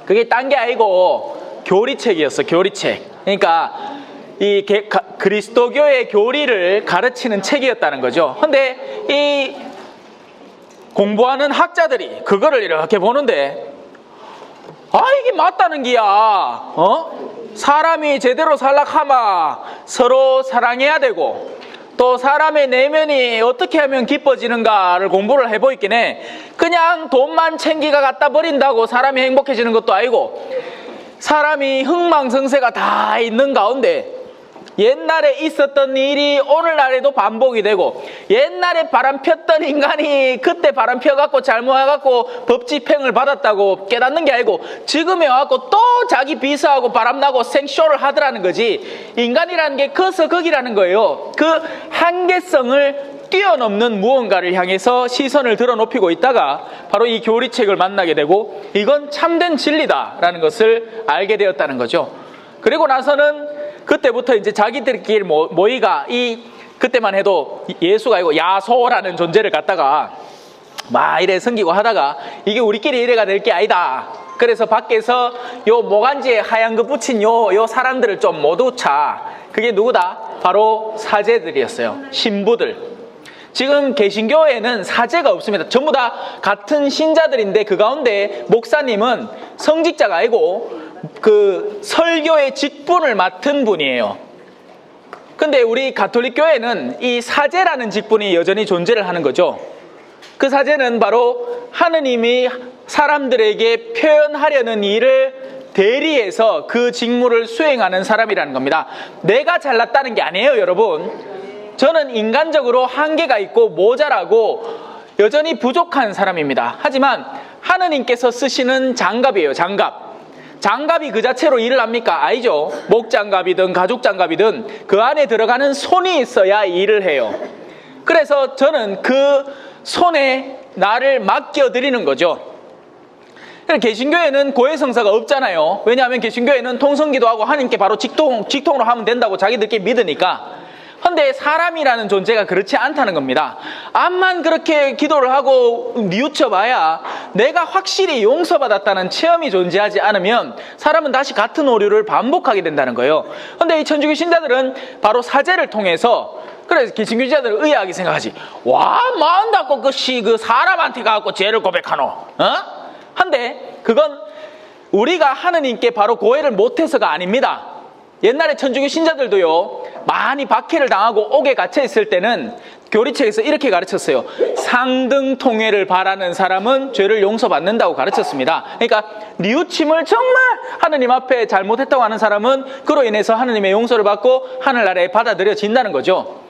그게 딴 게 아니고 교리책이었어. 교리책. 그러니까 이 그리스도교의 교리를 가르치는 책이었다는 거죠. 근데 이 공부하는 학자들이 그거를 이렇게 보는데 이게 맞다는 기야. 사람이 제대로 살락하마 서로 사랑해야 되고 또 사람의 내면이 어떻게 하면 기뻐지는가를 공부를 해보있긴 해. 그냥 돈만 챙기가 갖다 버린다고 사람이 행복해지는 것도 아니고 사람이 흥망성쇠가 다 있는 가운데 옛날에 있었던 일이 오늘날에도 반복이 되고 옛날에 바람 폈던 인간이 그때 바람 펴갖고 잘못해갖고 법 집행을 받았다고 깨닫는 게 아니고 지금에 와갖고 또 자기 비서하고 바람나고 생쇼를 하더라는 거지. 인간이라는 게 커서 거기라는 거예요. 그 한계성을 뛰어넘는 무언가를 향해서 시선을 들어 높이고 있다가 바로 이 교리책을 만나게 되고 이건 참된 진리다라는 것을 알게 되었다는 거죠. 그리고 나서는 그때부터 이제 자기들끼리 모이가 이 그때만 해도 예수가 아니고 야소라는 존재를 갖다가 막 이래 섬기고 하다가 이게 우리끼리 이래가 될 게 아니다. 그래서 밖에서 요 모간지에 하얀 거 붙인 요 사람들을 좀 모두 차. 그게 누구다? 바로 사제들이었어요. 신부들. 지금 개신교회에는 사제가 없습니다. 전부 다 같은 신자들인데 그 가운데 목사님은 성직자가 아니고 그 설교의 직분을 맡은 분이에요. 근데 우리 가톨릭 교회는 이 사제라는 직분이 여전히 존재를 하는 거죠. 그 사제는 바로 하느님이 사람들에게 표현하려는 일을 대리해서 그 직무를 수행하는 사람이라는 겁니다. 내가 잘났다는 게 아니에요, 여러분. 저는 인간적으로 한계가 있고 모자라고 여전히 부족한 사람입니다. 하지만 하느님께서 쓰시는 장갑이에요, 장갑. 장갑이 그 자체로 일을 합니까? 아니죠. 목장갑이든 가죽장갑이든 그 안에 들어가는 손이 있어야 일을 해요. 그래서 저는 그 손에 나를 맡겨드리는 거죠. 개신교회는 고해성사가 없잖아요. 왜냐하면 개신교회는 통성기도 하고 하나님께 바로 직통으로 하면 된다고 자기들끼리 믿으니까. 근데 사람이라는 존재가 그렇지 않다는 겁니다. 암만 그렇게 기도를 하고 뉘우쳐봐야 내가 확실히 용서받았다는 체험이 존재하지 않으면 사람은 다시 같은 오류를 반복하게 된다는 거예요. 근데 이 천주교 신자들은 바로 사제를 통해서, 그래서 개신교자들은 의아하게 생각하지. 와, 마흔다고 그 사람한테 가갖고 죄를 고백하노? 한데 그건 우리가 하느님께 바로 고해를 못해서가 아닙니다. 옛날에 천주교 신자들도요, 많이 박해를 당하고 옥에 갇혀 있을 때는 교리책에서 이렇게 가르쳤어요. 상등통회를 바라는 사람은 죄를 용서받는다고 가르쳤습니다. 그러니까 뉘우침을 정말 하느님 앞에 잘못했다고 하는 사람은 그로 인해서 하느님의 용서를 받고 하늘나라에 받아들여진다는 거죠.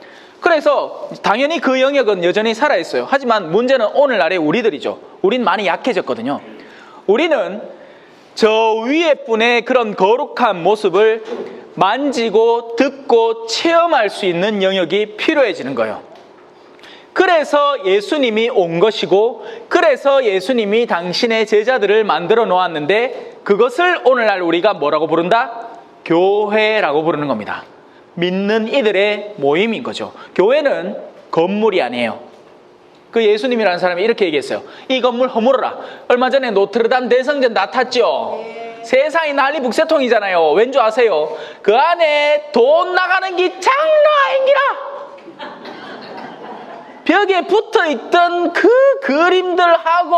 그래서 당연히 그 영역은 여전히 살아있어요. 하지만 문제는 오늘날의 우리들이죠. 우린 많이 약해졌거든요. 우리는 저 위에 분의 그런 거룩한 모습을 만지고 듣고 체험할 수 있는 영역이 필요해지는 거예요. 그래서 예수님이 온 것이고, 그래서 예수님이 당신의 제자들을 만들어 놓았는데, 그것을 오늘날 우리가 뭐라고 부른다? 교회라고 부르는 겁니다. 믿는 이들의 모임인 거죠. 교회는 건물이 아니에요. 그 예수님이라는 사람이 이렇게 얘기했어요. 이 건물 허물어라. 얼마 전에 노트르담 대성전 다 탔죠. 세상이 난리 북새통이잖아요. 왠 줄 아세요? 그 안에 돈 나가는 게 장난 아닌기라. 벽에 붙어있던 그 그림들하고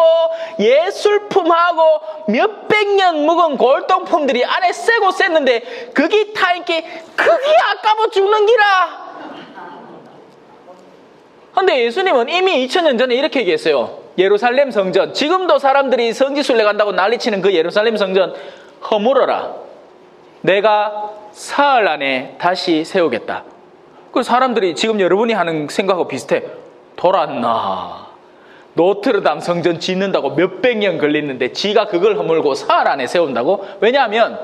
예술품하고 몇백 년 묵은 골동품들이 안에 쎄고 쎘는데 그게 타있게 그게 아까워 죽는 기라. 근데 예수님은 이미 2000년 전에 이렇게 얘기했어요. 예루살렘 성전, 지금도 사람들이 성지순례 간다고 난리치는 그 예루살렘 성전 허물어라. 내가 사흘 안에 다시 세우겠다. 그 사람들이 지금 여러분이 하는 생각하고 비슷해. 돌았나. 노트르담 성전 짓는다고 몇백 년 걸리는데 지가 그걸 허물고 사흘 안에 세운다고? 왜냐하면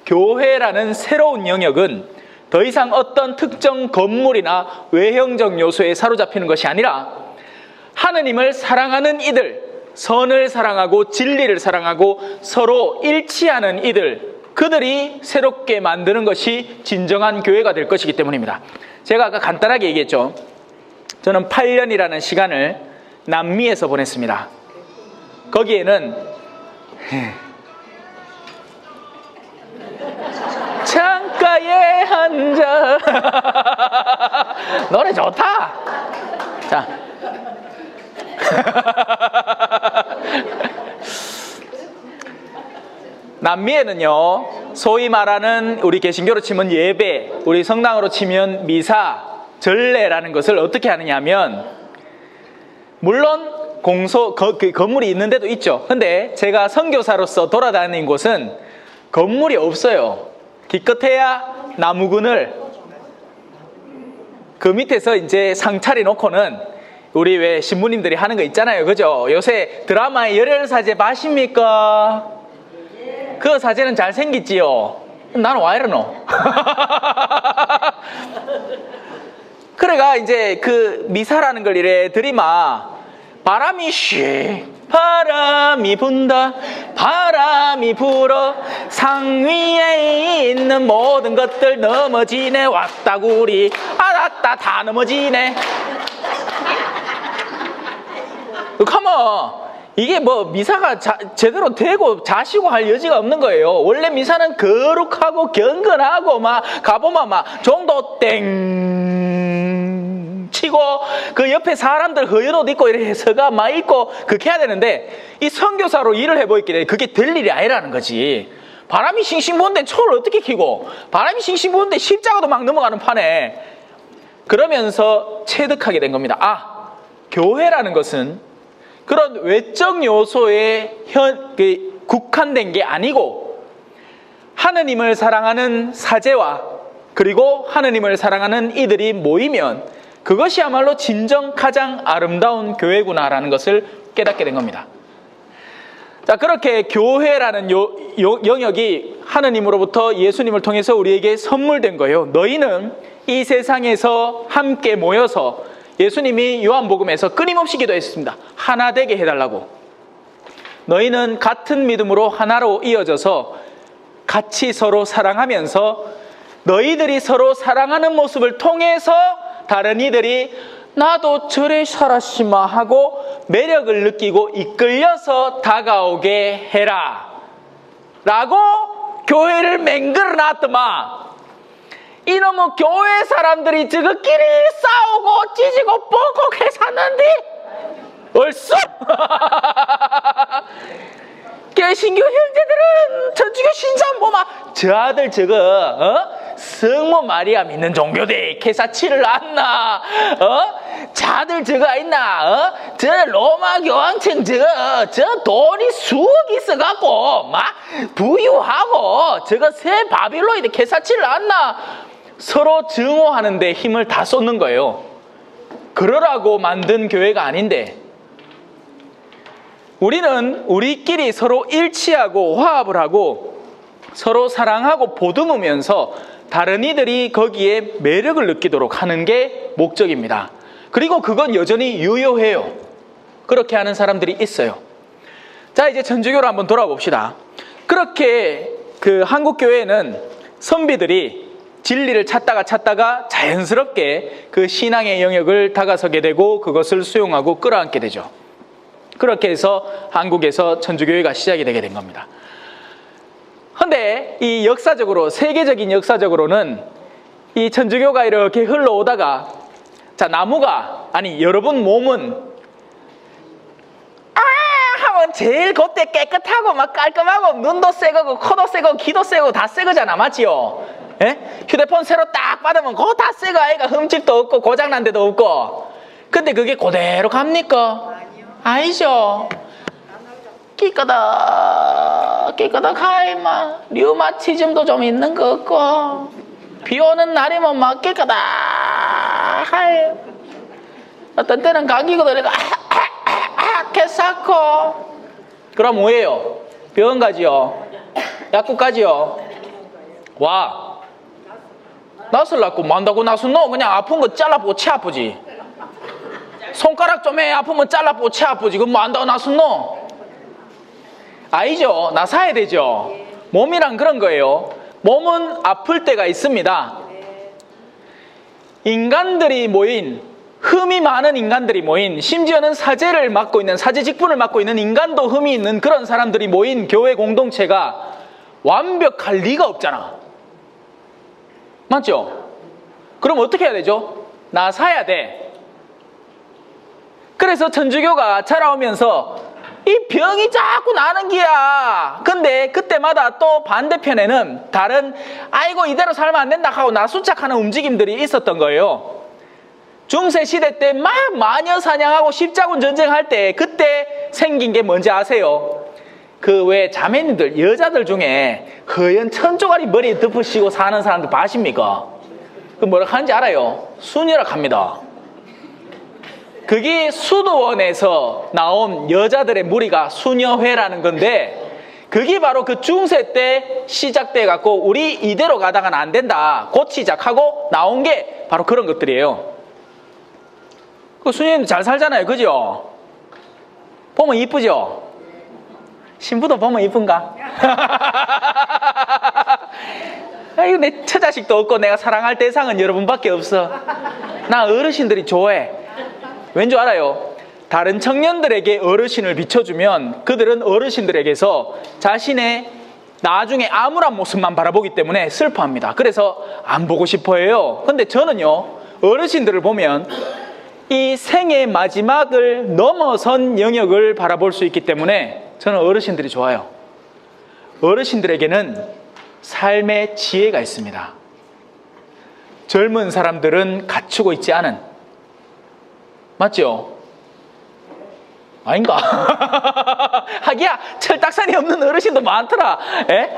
교회라는 새로운 영역은 더 이상 어떤 특정 건물이나 외형적 요소에 사로잡히는 것이 아니라 하느님을 사랑하는 이들, 선을 사랑하고 진리를 사랑하고 서로 일치하는 이들, 그들이 새롭게 만드는 것이 진정한 교회가 될 것이기 때문입니다. 제가 아까 간단하게 얘기했죠. 저는 8년이라는 시간을 남미에서 보냈습니다. 거기에는 창가에 앉아 노래 좋다. 자, 남미에는요, 소위 말하는 우리 개신교로 치면 예배, 우리 성당으로 치면 미사, 전례라는 것을 어떻게 하느냐 하면, 물론 그 건물이 있는 데도 있죠. 근데 제가 선교사로서 돌아다닌 곳은 건물이 없어요. 기껏해야 나무 그늘, 그 밑에서 이제 상 차려놓고는 우리 왜 신부님들이 하는 거 있잖아요. 그죠? 요새 드라마의 열혈사제 봐십니까? 그 사제는 잘생겼지요? 나는 와 이러노? 그래가 이제 그 미사라는 걸 이래 들이마 바람이 씩 바람이 분다 바람이 불어 상 위에 있는 모든 것들 넘어지네 왔다구리 알았다 다 넘어지네. 가만 이게 뭐 미사가 제대로 되고 자시고 할 여지가 없는 거예요. 원래 미사는 거룩하고 경건하고 막 가보면 막 종도 땡 치고 그 옆에 사람들 허연 옷 입고 이렇게 서가 막 입고 그렇게 해야 되는데 이 선교사로 일을 해보있길래 그게 될 일이 아니라는 거지. 바람이 싱싱 부는데 초를 어떻게 켜고 바람이 싱싱 부는데 십자가도 막 넘어가는 판에 그러면서 체득하게 된 겁니다. 아, 교회라는 것은 그런 외적 요소에 국한된 게 아니고 하느님을 사랑하는 사제와 그리고 하느님을 사랑하는 이들이 모이면 그것이야말로 진정 가장 아름다운 교회구나라는 것을 깨닫게 된 겁니다. 자, 그렇게 교회라는 영역이 하느님으로부터 예수님을 통해서 우리에게 선물된 거예요. 너희는 이 세상에서 함께 모여서 예수님이 요한복음에서 끊임없이 기도했습니다. 하나 되게 해달라고. 너희는 같은 믿음으로 하나로 이어져서 같이 서로 사랑하면서 너희들이 서로 사랑하는 모습을 통해서 다른 이들이 나도 저래 살았시마 하고 매력을 느끼고 이끌려서 다가오게 해라 라고 교회를 맹글어 놨더만 이놈의 교회 사람들이 저거끼리 싸우고 찢고 뻑뻑해 샀는데 얼쑤 개신교 형제들은 저쪽에 신자 뭐마 저 아들 저거 성모 마리아 믿는 종교대 개사치를 안나 자들 저거 있나 저 로마 교황청 저 돈이 수억 있어갖고 막 부유하고 저거 새 바빌로이드 개사치를 안나 서로 증오하는데 힘을 다 쏟는 거예요. 그러라고 만든 교회가 아닌데 우리는 우리끼리 서로 일치하고 화합을 하고 서로 사랑하고 보듬으면서 다른 이들이 거기에 매력을 느끼도록 하는 게 목적입니다. 그리고 그건 여전히 유효해요. 그렇게 하는 사람들이 있어요. 자, 이제 천주교로 한번 돌아봅시다. 그렇게 그 한국교회는 선비들이 진리를 찾다가 자연스럽게 그 신앙의 영역을 다가서게 되고 그것을 수용하고 끌어안게 되죠. 그렇게 해서 한국에서 천주교회가 시작이 되게 된 겁니다. 그런데 이 역사적으로 세계적인 역사적으로는 이 천주교가 이렇게 흘러오다가 자 나무가 아니 여러분 몸은 하면 제일 그때 깨끗하고 막 깔끔하고 눈도 새거고 코도 새고 귀도 새고 다 새거잖아 맞지요? 예? 휴대폰 새로 딱 받으면 그거 다 새거 아이가 흠집도 없고 고장난 데도 없고 근데 그게 그대로 갑니까? 아니죠. 깨끗하이마 류마티즘도 좀 있는 거 없고 비 오는 날이면 막 깨끗하이 어떤 때는 감기고 그러니까 개싸고 그럼 뭐예요? 병원 가지요? 약국 가지요? 와 낫을 낳고 만다고 낫은 너 그냥 아픈 거 잘라보고 치 아프지 손가락 좀 해 아프면 잘라보고 치 아프지 그럼 뭐 안다고 낫은 너 아니죠. 나사야 되죠. 몸이란 그런 거예요. 몸은 아플 때가 있습니다. 인간들이 모인 흠이 많은 인간들이 모인 심지어는 사제를 맡고 있는 사제 직분을 맡고 있는 인간도 흠이 있는 그런 사람들이 모인 교회 공동체가 완벽할 리가 없잖아. 맞죠? 그럼 어떻게 해야 되죠? 나사야 돼. 그래서 천주교가 자라오면서 이 병이 자꾸 나는 기야. 근데 그때마다 또 반대편에는 다른 아이고 이대로 살면 안 된다 하고 나수착하는 움직임들이 있었던 거예요. 중세 시대 때 막 마녀 사냥하고 십자군 전쟁할 때 그때 생긴 게 뭔지 아세요? 그 왜 자매님들 여자들 중에 허연 천조가리 머리에 덮으시고 사는 사람들 아십니까? 그 뭐라 하는지 알아요? 수녀라 합니다. 그게 수도원에서 나온 여자들의 무리가 수녀회라는 건데 그게 바로 그 중세 때 시작돼 갖고 우리 이대로 가다가는 안 된다 고치작하고 나온 게 바로 그런 것들이에요. 그 수녀님도 잘 살잖아요, 그죠? 보면 이쁘죠? 신부도 보면 이쁜가? 아이고, 내 처자식도 없고 내가 사랑할 대상은 여러분밖에 없어. 나 어르신들이 좋아해. 왠 줄 알아요? 다른 청년들에게 어르신을 비춰주면 그들은 어르신들에게서 자신의 나중에 암울한 모습만 바라보기 때문에 슬퍼합니다. 그래서 안 보고 싶어 해요. 근데 저는요, 어르신들을 보면 이 생의 마지막을 넘어선 영역을 바라볼 수 있기 때문에 저는 어르신들이 좋아요. 어르신들에게는 삶의 지혜가 있습니다. 젊은 사람들은 갖추고 있지 않은. 맞죠? 아닌가? 하기야 철딱선이 없는 어르신도 많더라. 에?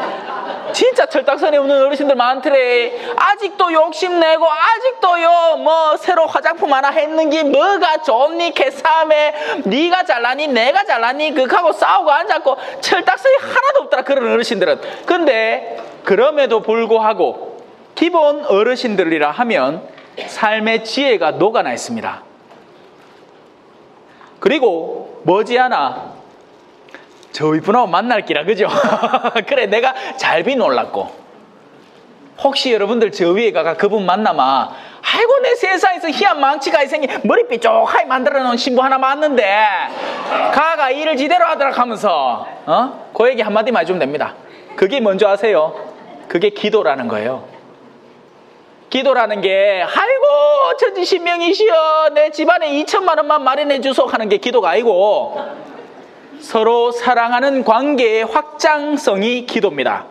진짜 철딱선이 없는 어르신들 많더래. 아직도 욕심내고 아직도요 뭐 새로 화장품 하나 했는 게 뭐가 좋니 개싸움에 네가 잘나니 내가 잘나니 그하고 싸우고 앉았고 철딱선이 하나도 없더라 그런 어르신들은. 근데 그럼에도 불구하고 기본 어르신들이라 하면 삶의 지혜가 녹아나 있습니다. 그리고 머지않아 저 이분하고 만날 기라, 그죠? 그래, 내가 잘 비놀랐고. 혹시 여러분들 저 위에 가가 그분 만나마 아이고 내 세상에서 희한 망치가 생긴 머리 삐쪽하게 만들어 놓은 신부 하나 맞는데 가가 일을 지대로 하더라 하면서 그 얘기 한마디만 해주면 됩니다. 그게 뭔지 아세요? 그게 기도라는 거예요. 기도라는 게 아이고 천지신명이시여 내 집안에 2천만 원만 마련해 주소 하는 게 기도가 아니고 서로 사랑하는 관계의 확장성이 기도입니다.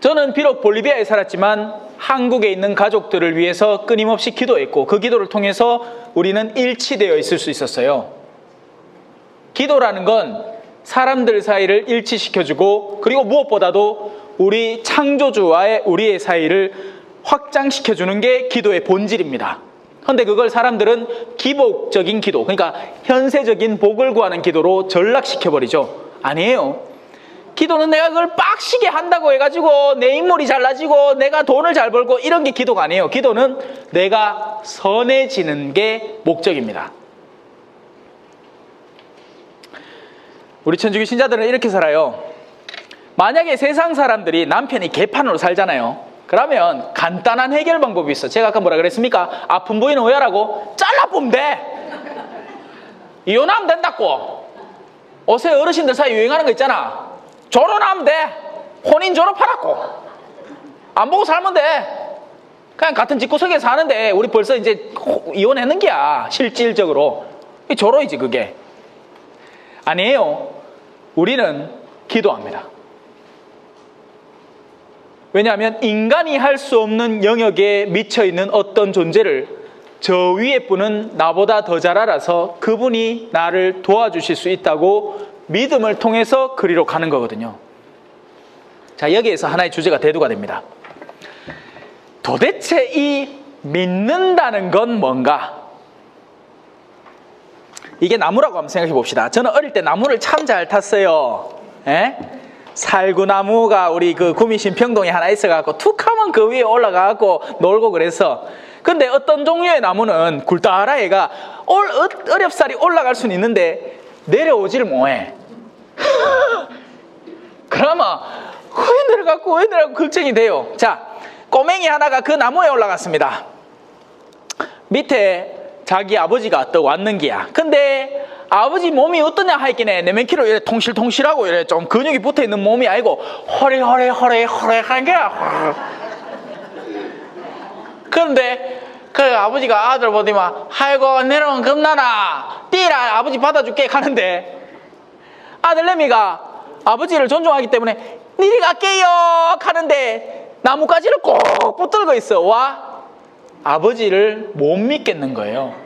저는 비록 볼리비아에 살았지만 한국에 있는 가족들을 위해서 끊임없이 기도했고 그 기도를 통해서 우리는 일치되어 있을 수 있었어요. 기도라는 건 사람들 사이를 일치시켜주고 그리고 무엇보다도 우리 창조주와의 우리의 사이를 확장시켜주는 게 기도의 본질입니다. 그런데 그걸 사람들은 기복적인 기도, 그러니까 현세적인 복을 구하는 기도로 전락시켜버리죠. 아니에요. 기도는 내가 그걸 빡시게 한다고 해가지고 내 인물이 잘나지고 내가 돈을 잘 벌고 이런 게 기도가 아니에요. 기도는 내가 선해지는 게 목적입니다. 우리 천주교 신자들은 이렇게 살아요. 만약에 세상 사람들이 남편이 개판으로 살잖아요. 그러면 간단한 해결 방법이 있어. 제가 아까 뭐라 그랬습니까? 아픈 부위는 오열하고 잘라보면 돼. 이혼하면 된다고. 요새 어르신들 사이 유행하는 거 있잖아. 결혼하면 돼. 혼인 졸업하라고. 안 보고 살면 돼. 그냥 같은 집구석에 사는데 우리 벌써 이제 이혼했는 게야. 실질적으로. 조로이지 그게. 아니에요. 우리는 기도합니다. 왜냐하면 인간이 할 수 없는 영역에 미쳐있는 어떤 존재를 저 위에 분은 나보다 더 잘 알아서 그분이 나를 도와주실 수 있다고 믿음을 통해서 그리로 가는 거거든요. 자, 여기에서 하나의 주제가 대두가 됩니다. 도대체 이 믿는다는 건 뭔가? 이게 나무라고 한번 생각해 봅시다. 저는 어릴 때 나무를 참 잘 탔어요. 에? 살구나무가 우리 그 구미신 평동에 하나 있어갖고 툭 하면 그 위에 올라가갖고 놀고 그래서. 근데 어떤 종류의 나무는 굴다라 애가 어렵사리 올라갈 수는 있는데 내려오지를 못해. 그러면 왜 내려가고 걱정이 돼요. 자, 꼬맹이 하나가 그 나무에 올라갔습니다. 밑에 자기 아버지가 또 왔는 기야. 근데 아버지 몸이 어떠냐 하기네 내 맨키로 이래 통실통실하고 이래 좀 근육이 붙어있는 몸이 아니고 허리하는 게야. 그런데 그 아버지가 아들 보더니만 아이고 내려오면 겁나나 뛰라 아버지 받아줄게 하는데 아들내미가 아버지를 존중하기 때문에 니리 갈게요 하는데 나뭇가지를 꼭 붙들고 있어. 와, 아버지를 못 믿겠는 거예요.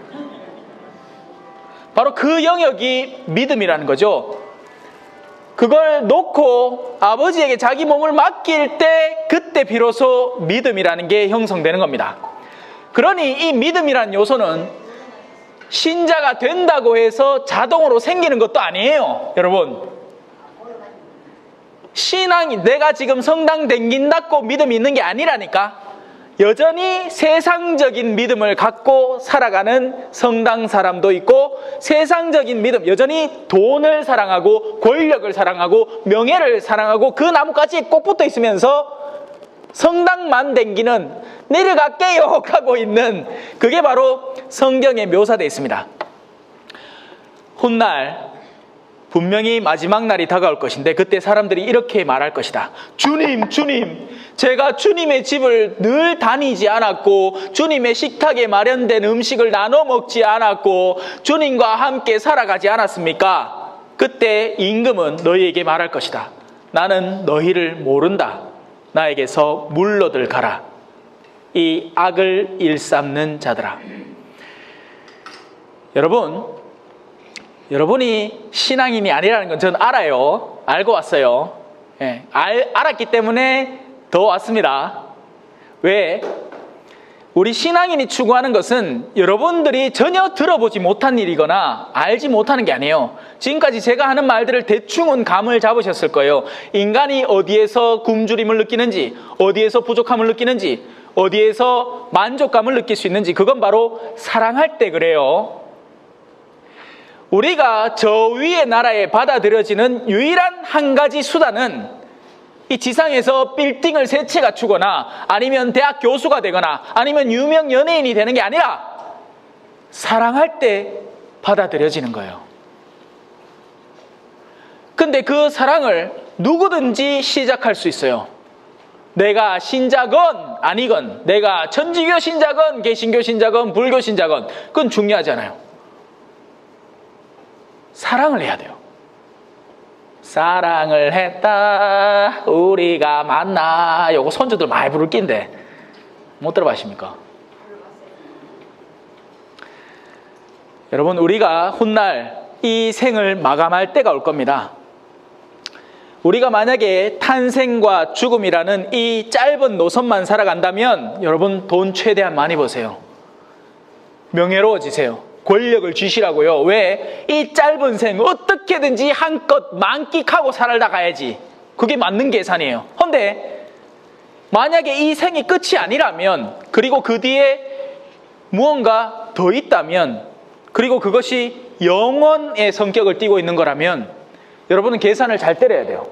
바로 그 영역이 믿음이라는 거죠. 그걸 놓고 아버지에게 자기 몸을 맡길 때 그때 비로소 믿음이라는 게 형성되는 겁니다. 그러니 이 믿음이라는 요소는 신자가 된다고 해서 자동으로 생기는 것도 아니에요. 여러분, 신앙이 내가 지금 성당 댕긴다고 믿음이 있는 게 아니라니까. 여전히 세상적인 믿음을 갖고 살아가는 성당 사람도 있고, 세상적인 믿음, 여전히 돈을 사랑하고 권력을 사랑하고 명예를 사랑하고 그 나뭇가지에 꼭 붙어 있으면서 성당만 댕기는, 내려갈게요 하고 있는, 그게 바로 성경에 묘사되어 있습니다. 훗날 분명히 마지막 날이 다가올 것인데, 그때 사람들이 이렇게 말할 것이다. 주님, 주님, 제가 주님의 집을 늘 다니지 않았고, 주님의 식탁에 마련된 음식을 나눠 먹지 않았고, 주님과 함께 살아가지 않았습니까? 그때 임금은 너희에게 말할 것이다. 나는 너희를 모른다. 나에게서 물러들 가라. 이 악을 일삼는 자들아. 여러분이 신앙인이 아니라는 건 저는 알아요. 알고 왔어요. 예, 알았기 때문에 더 왔습니다. 왜? 우리 신앙인이 추구하는 것은 여러분들이 전혀 들어보지 못한 일이거나 알지 못하는 게 아니에요. 지금까지 제가 하는 말들을 대충은 감을 잡으셨을 거예요. 인간이 어디에서 굶주림을 느끼는지, 어디에서 부족함을 느끼는지, 어디에서 만족감을 느낄 수 있는지, 그건 바로 사랑할 때 그래요. 우리가 저 위의 나라에 받아들여지는 유일한 한 가지 수단은 이 지상에서 빌딩을 세 채 갖추거나 아니면 대학 교수가 되거나 아니면 유명 연예인이 되는 게 아니라 사랑할 때 받아들여지는 거예요. 근데 그 사랑을 누구든지 시작할 수 있어요. 내가 신자건 아니건, 내가 천주교 신자건 개신교 신자건 불교 신자건, 그건 중요하지 않아요. 사랑을 해야 돼요. 사랑을 했다 우리가 만나, 요거 손주들 많이 부를 낀데 못 들어보십니까? 여러분, 우리가 훗날 이 생을 마감할 때가 올 겁니다. 우리가 만약에 탄생과 죽음이라는 이 짧은 노선만 살아간다면 여러분, 돈 최대한 많이 버세요. 명예로워지세요. 권력을 쥐시라고요. 왜? 이 짧은 생 어떻게든지 한껏 만끽하고 살아가야지. 그게 맞는 계산이에요. 그런데 만약에 이 생이 끝이 아니라면, 그리고 그 뒤에 무언가 더 있다면, 그리고 그것이 영원의 성격을 띠고 있는 거라면 여러분은 계산을 잘 때려야 돼요.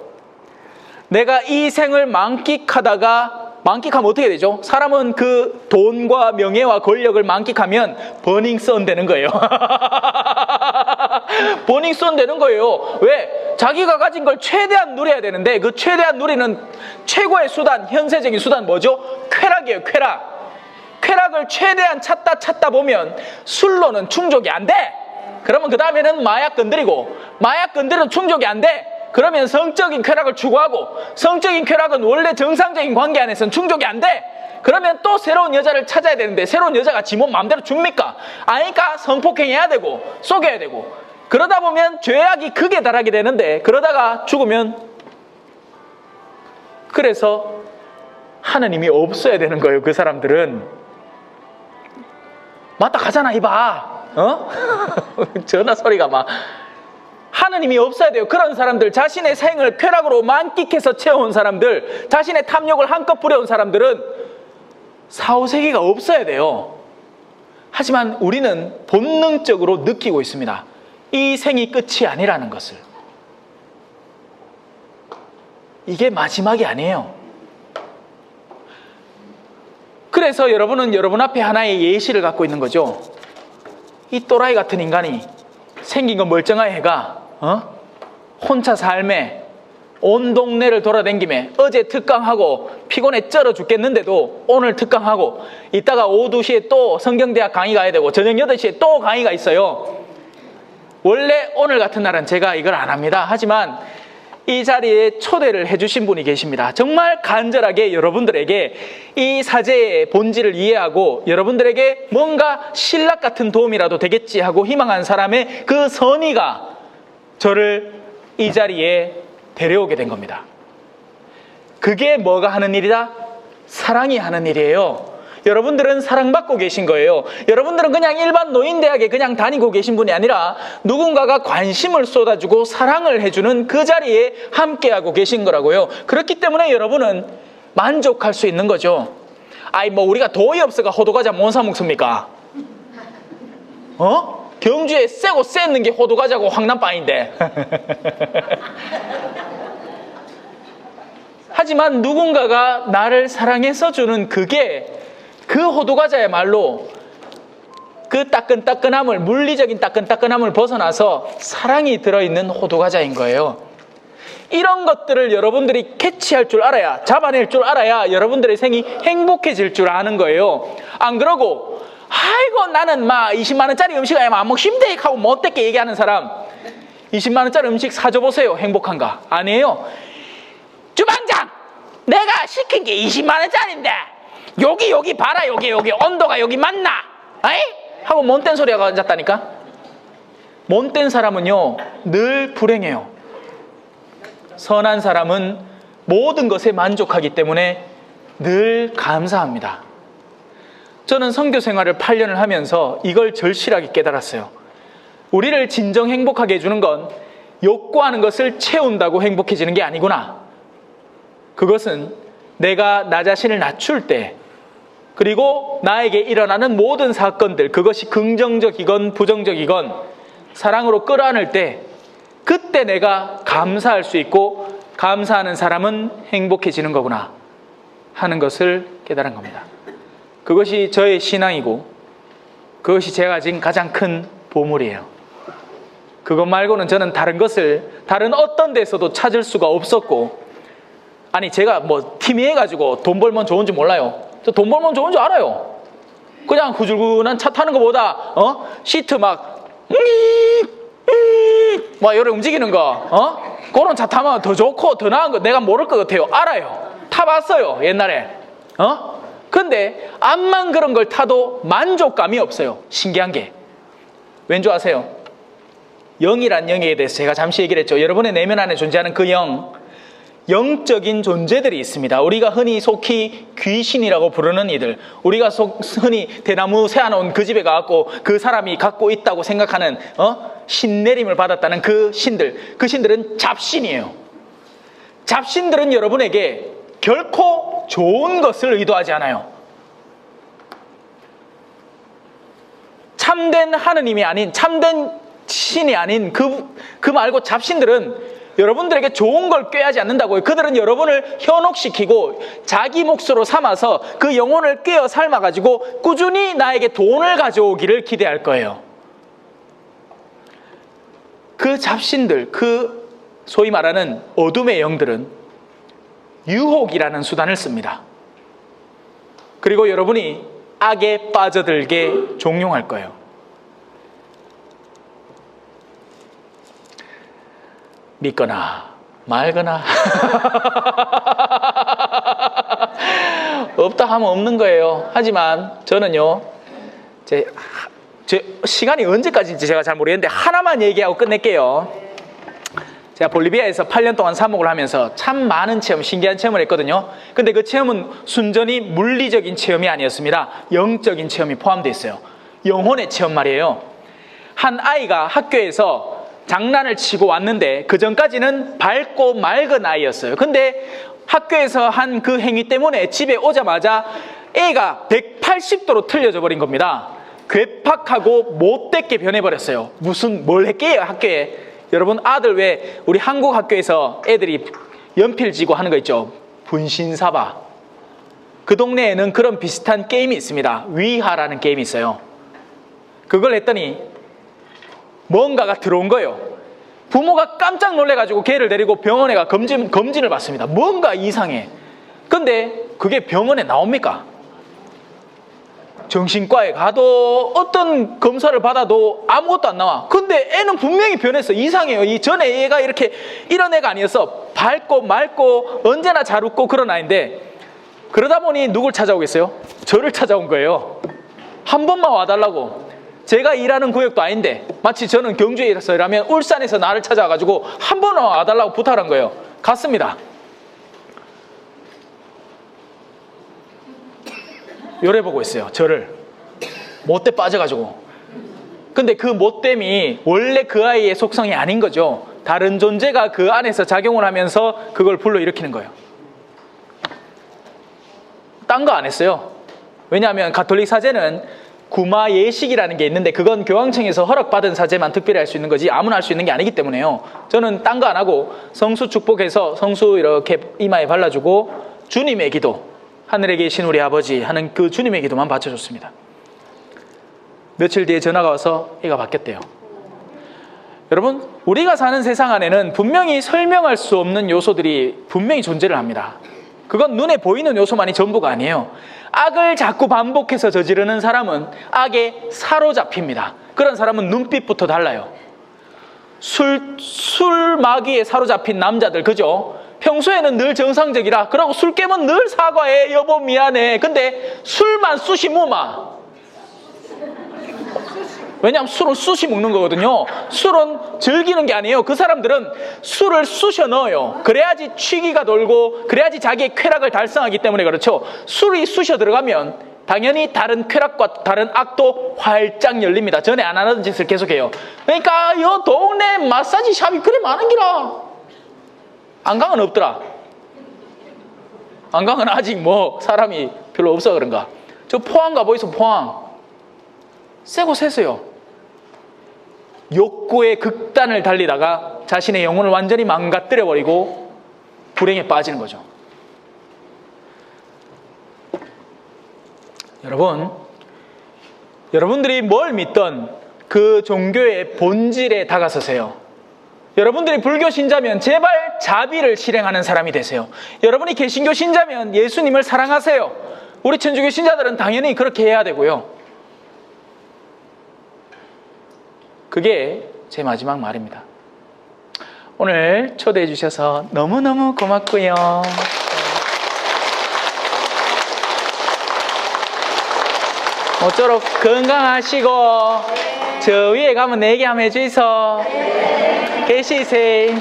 내가 이 생을 만끽하다가, 만끽하면 어떻게 되죠? 사람은 그 돈과 명예와 권력을 만끽하면 버닝썬 되는 거예요. 버닝썬 되는 거예요. 왜? 자기가 가진 걸 최대한 누려야 되는데, 그 최대한 누리는 최고의 수단, 현세적인 수단 뭐죠? 쾌락이에요. 쾌락을 최대한 찾다 보면 술로는 충족이 안 돼. 그러면 그 다음에는 마약 건드리고, 마약 건드리면 충족이 안 돼. 그러면 성적인 쾌락을 추구하고, 성적인 쾌락은 원래 정상적인 관계 안에서는 충족이 안 돼. 그러면 또 새로운 여자를 찾아야 되는데, 새로운 여자가 지 몸 마음대로 줍니까? 아니까 성폭행해야 되고 속여야 되고, 그러다 보면 죄악이 극에 달하게 되는데, 그러다가 죽으면, 그래서 하느님이 없어야 되는 거예요. 그 사람들은. 맞다 가잖아 이봐. 전화 소리가 막. 하느님이 없어야 돼요. 그런 사람들, 자신의 생을 쾌락으로 만끽해서 채워온 사람들, 자신의 탐욕을 한껏 부려온 사람들은 4, 5세기가 없어야 돼요. 하지만 우리는 본능적으로 느끼고 있습니다. 이 생이 끝이 아니라는 것을. 이게 마지막이 아니에요. 그래서 여러분은 여러분 앞에 하나의 예시를 갖고 있는 거죠. 이 또라이 같은 인간이, 생긴 건 멀쩡한 애가 혼자 삶에 온 동네를 돌아다니며 어제 특강하고 피곤해 쩔어 죽겠는데도 오늘 특강하고, 이따가 오후 2시에 또 성경대학 강의 가야 되고 저녁 8시에 또 강의가 있어요. 원래 오늘 같은 날은 제가 이걸 안 합니다. 하지만 이 자리에 초대를 해주신 분이 계십니다. 정말 간절하게 여러분들에게 이 사제의 본질을 이해하고 여러분들에게 뭔가 신락 같은 도움이라도 되겠지 하고 희망한 사람의 그 선의가 저를 이 자리에 데려오게 된 겁니다. 그게 뭐가 하는 일이다? 사랑이 하는 일이에요. 여러분들은 사랑받고 계신 거예요. 여러분들은 그냥 일반 노인대학에 그냥 다니고 계신 분이 아니라 누군가가 관심을 쏟아주고 사랑을 해주는 그 자리에 함께하고 계신 거라고요. 그렇기 때문에 여러분은 만족할 수 있는 거죠. 아이 뭐 우리가 돈이 없어가 호두과자 못 사 먹습니까? 경주에 세고 쎘는 게 호두과자고 황남빵인데. 하지만 누군가가 나를 사랑해서 주는 그게 그 호두과자야말로 그 따끈따끈함을, 물리적인 따끈따끈함을 벗어나서 사랑이 들어있는 호두과자인 거예요. 이런 것들을 여러분들이 캐치할 줄 알아야, 잡아낼 줄 알아야 여러분들의 생이 행복해질 줄 아는 거예요. 안 그러고 아이고 나는 막 20만 원짜리 음식 아니면 안 먹심대 하고 못되게 얘기하는 사람, 20만 원짜리 음식 사줘보세요. 행복한가? 아니에요. 주방장, 내가 시킨 게 20만 원짜리인데 여기 봐라, 여기 온도가 여기 맞나? 에이? 하고 못된 소리가 앉았다니까. 못된 사람은요 늘 불행해요. 선한 사람은 모든 것에 만족하기 때문에 늘 감사합니다. 저는 선교 생활을 8년을 하면서 이걸 절실하게 깨달았어요. 우리를 진정 행복하게 해주는 건 욕구하는 것을 채운다고 행복해지는 게 아니구나. 그것은 내가 나 자신을 낮출 때, 그리고 나에게 일어나는 모든 사건들, 그것이 긍정적이건 부정적이건 사랑으로 끌어안을 때, 그때 내가 감사할 수 있고 감사하는 사람은 행복해지는 거구나 하는 것을 깨달은 겁니다. 그것이 저의 신앙이고 그것이 제가 가진 가장 큰 보물이에요. 그것 말고는 저는 다른 것을 다른 어떤 데서도 찾을 수가 없었고, 아니 제가 뭐 팀이해가지고 돈 벌면 좋은지 몰라요. 저 돈 벌면 좋은 줄 알아요. 그냥 후줄근한 차 타는 것보다 시트 막 이렇게 움직이는 거 그런 차 타면 더 좋고 더 나은 거 내가 모를 것 같아요. 알아요. 타봤어요 옛날에. 근데 암만 그런 걸 타도 만족감이 없어요. 신기한 게 왠지 아세요? 영이란 영에 대해서 제가 잠시 얘기를 했죠. 여러분의 내면 안에 존재하는 그 영적인 존재들이 있습니다. 우리가 흔히 속히 귀신이라고 부르는 이들, 우리가 흔히 대나무 세워놓은 그 집에 가갖고 그 사람이 갖고 있다고 생각하는 신내림을 받았다는 그 신들은 잡신이에요. 잡신들은 여러분에게 결코 좋은 것을 의도하지 않아요. 참된 하느님이 아닌, 참된 신이 아닌 그 말고 잡신들은 여러분들에게 좋은 걸 꾀하지 않는다고요. 그들은 여러분을 현혹시키고 자기 몫으로 삼아서 그 영혼을 꿰어 삶아가지고 꾸준히 나에게 돈을 가져오기를 기대할 거예요. 그 잡신들, 그 소위 말하는 어둠의 영들은 유혹이라는 수단을 씁니다. 그리고 여러분이 악에 빠져들게 종용할 거예요. 믿거나 말거나 없다 하면 없는 거예요. 하지만 저는요, 제 시간이 언제까지인지 제가 잘 모르겠는데 하나만 얘기하고 끝낼게요. 제가 볼리비아에서 8년 동안 사목을 하면서 참 많은 체험, 신기한 체험을 했거든요. 근데 그 체험은 순전히 물리적인 체험이 아니었습니다. 영적인 체험이 포함되어 있어요. 영혼의 체험 말이에요. 한 아이가 학교에서 장난을 치고 왔는데 그 전까지는 밝고 맑은 아이였어요. 근데 학교에서 한 그 행위 때문에 집에 오자마자 애가 180도로 틀려져 버린 겁니다. 괴팍하고 못되게 변해버렸어요. 뭘 했게요 학교에. 여러분 아들 왜 우리 한국 학교에서 애들이 연필 지고 하는 거 있죠. 분신사바. 그 동네에는 그런 비슷한 게임이 있습니다. 위하라는 게임이 있어요. 그걸 했더니 뭔가가 들어온 거예요. 부모가 깜짝 놀래가지고 걔를 데리고 병원에 가 검진을 받습니다. 뭔가 이상해. 근데 그게 병원에 나옵니까? 정신과에 가도 어떤 검사를 받아도 아무것도 안 나와. 근데 애는 분명히 변했어. 이상해요. 이 전에 애가 이런 애가 아니었어. 밝고 맑고 언제나 잘 웃고 그런 아이인데, 그러다 보니 누굴 찾아오겠어요? 저를 찾아온 거예요. 한 번만 와달라고. 제가 일하는 구역도 아닌데 마치 저는 경주에 일하면 울산에서 나를 찾아와가지고 한 번 와달라고 부탁한 거예요. 갔습니다. 요래보고 있어요. 저를 못돼 빠져가지고. 근데 그 못됨이 원래 그 아이의 속성이 아닌 거죠. 다른 존재가 그 안에서 작용을 하면서 그걸 불러일으키는 거예요. 딴 거 안 했어요. 왜냐하면 가톨릭 사제는 구마 예식이라는 게 있는데 그건 교황청에서 허락받은 사제만 특별히 할 수 있는 거지 아무나 할 수 있는 게 아니기 때문에요. 저는 딴 거 안 하고 성수 축복해서 성수 이렇게 이마에 발라주고 주님의 기도, 하늘에 계신 우리 아버지 하는 그 주님의 기도만 바쳐줬습니다. 며칠 뒤에 전화가 와서 애가 바뀌었대요. 여러분, 우리가 사는 세상 안에는 분명히 설명할 수 없는 요소들이 분명히 존재를 합니다. 그건 눈에 보이는 요소만이 전부가 아니에요. 악을 자꾸 반복해서 저지르는 사람은 악에 사로잡힙니다. 그런 사람은 눈빛부터 달라요. 술 마귀에 사로잡힌 남자들, 그죠? 평소에는 늘 정상적이라 그러고 술 깨면 늘 사과해, 여보 미안해. 근데 술만 쑤시 무마. 왜냐하면 술은 쑤시 먹는 거거든요. 술은 즐기는 게 아니에요. 그 사람들은 술을 쑤셔 넣어요. 그래야지 취기가 돌고 그래야지 자기의 쾌락을 달성하기 때문에 그렇죠. 술이 쑤셔 들어가면 당연히 다른 쾌락과 다른 악도 활짝 열립니다. 전에 안 하는 짓을 계속해요. 그러니까 이 동네 마사지 샵이 그래 많은 기라. 안강은 없더라. 안강은 아직 뭐 사람이 별로 없어 그런가. 저 포항 가보이소. 포항 세고 세서요. 욕구의 극단을 달리다가 자신의 영혼을 완전히 망가뜨려버리고 불행에 빠지는 거죠. 여러분들이 뭘 믿던 그 종교의 본질에 다가서세요. 여러분들이 불교 신자면 제발 자비를 실행하는 사람이 되세요. 여러분이 개신교 신자면 예수님을 사랑하세요. 우리 천주교 신자들은 당연히 그렇게 해야 되고요. 그게 제 마지막 말입니다. 오늘 초대해 주셔서 너무너무 고맙고요. 모쪼록 건강하시고 저 위에 가면 내기 한번 해주이소. 계시세요.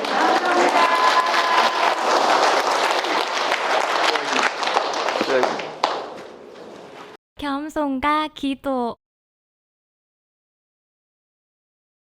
겸손과 기도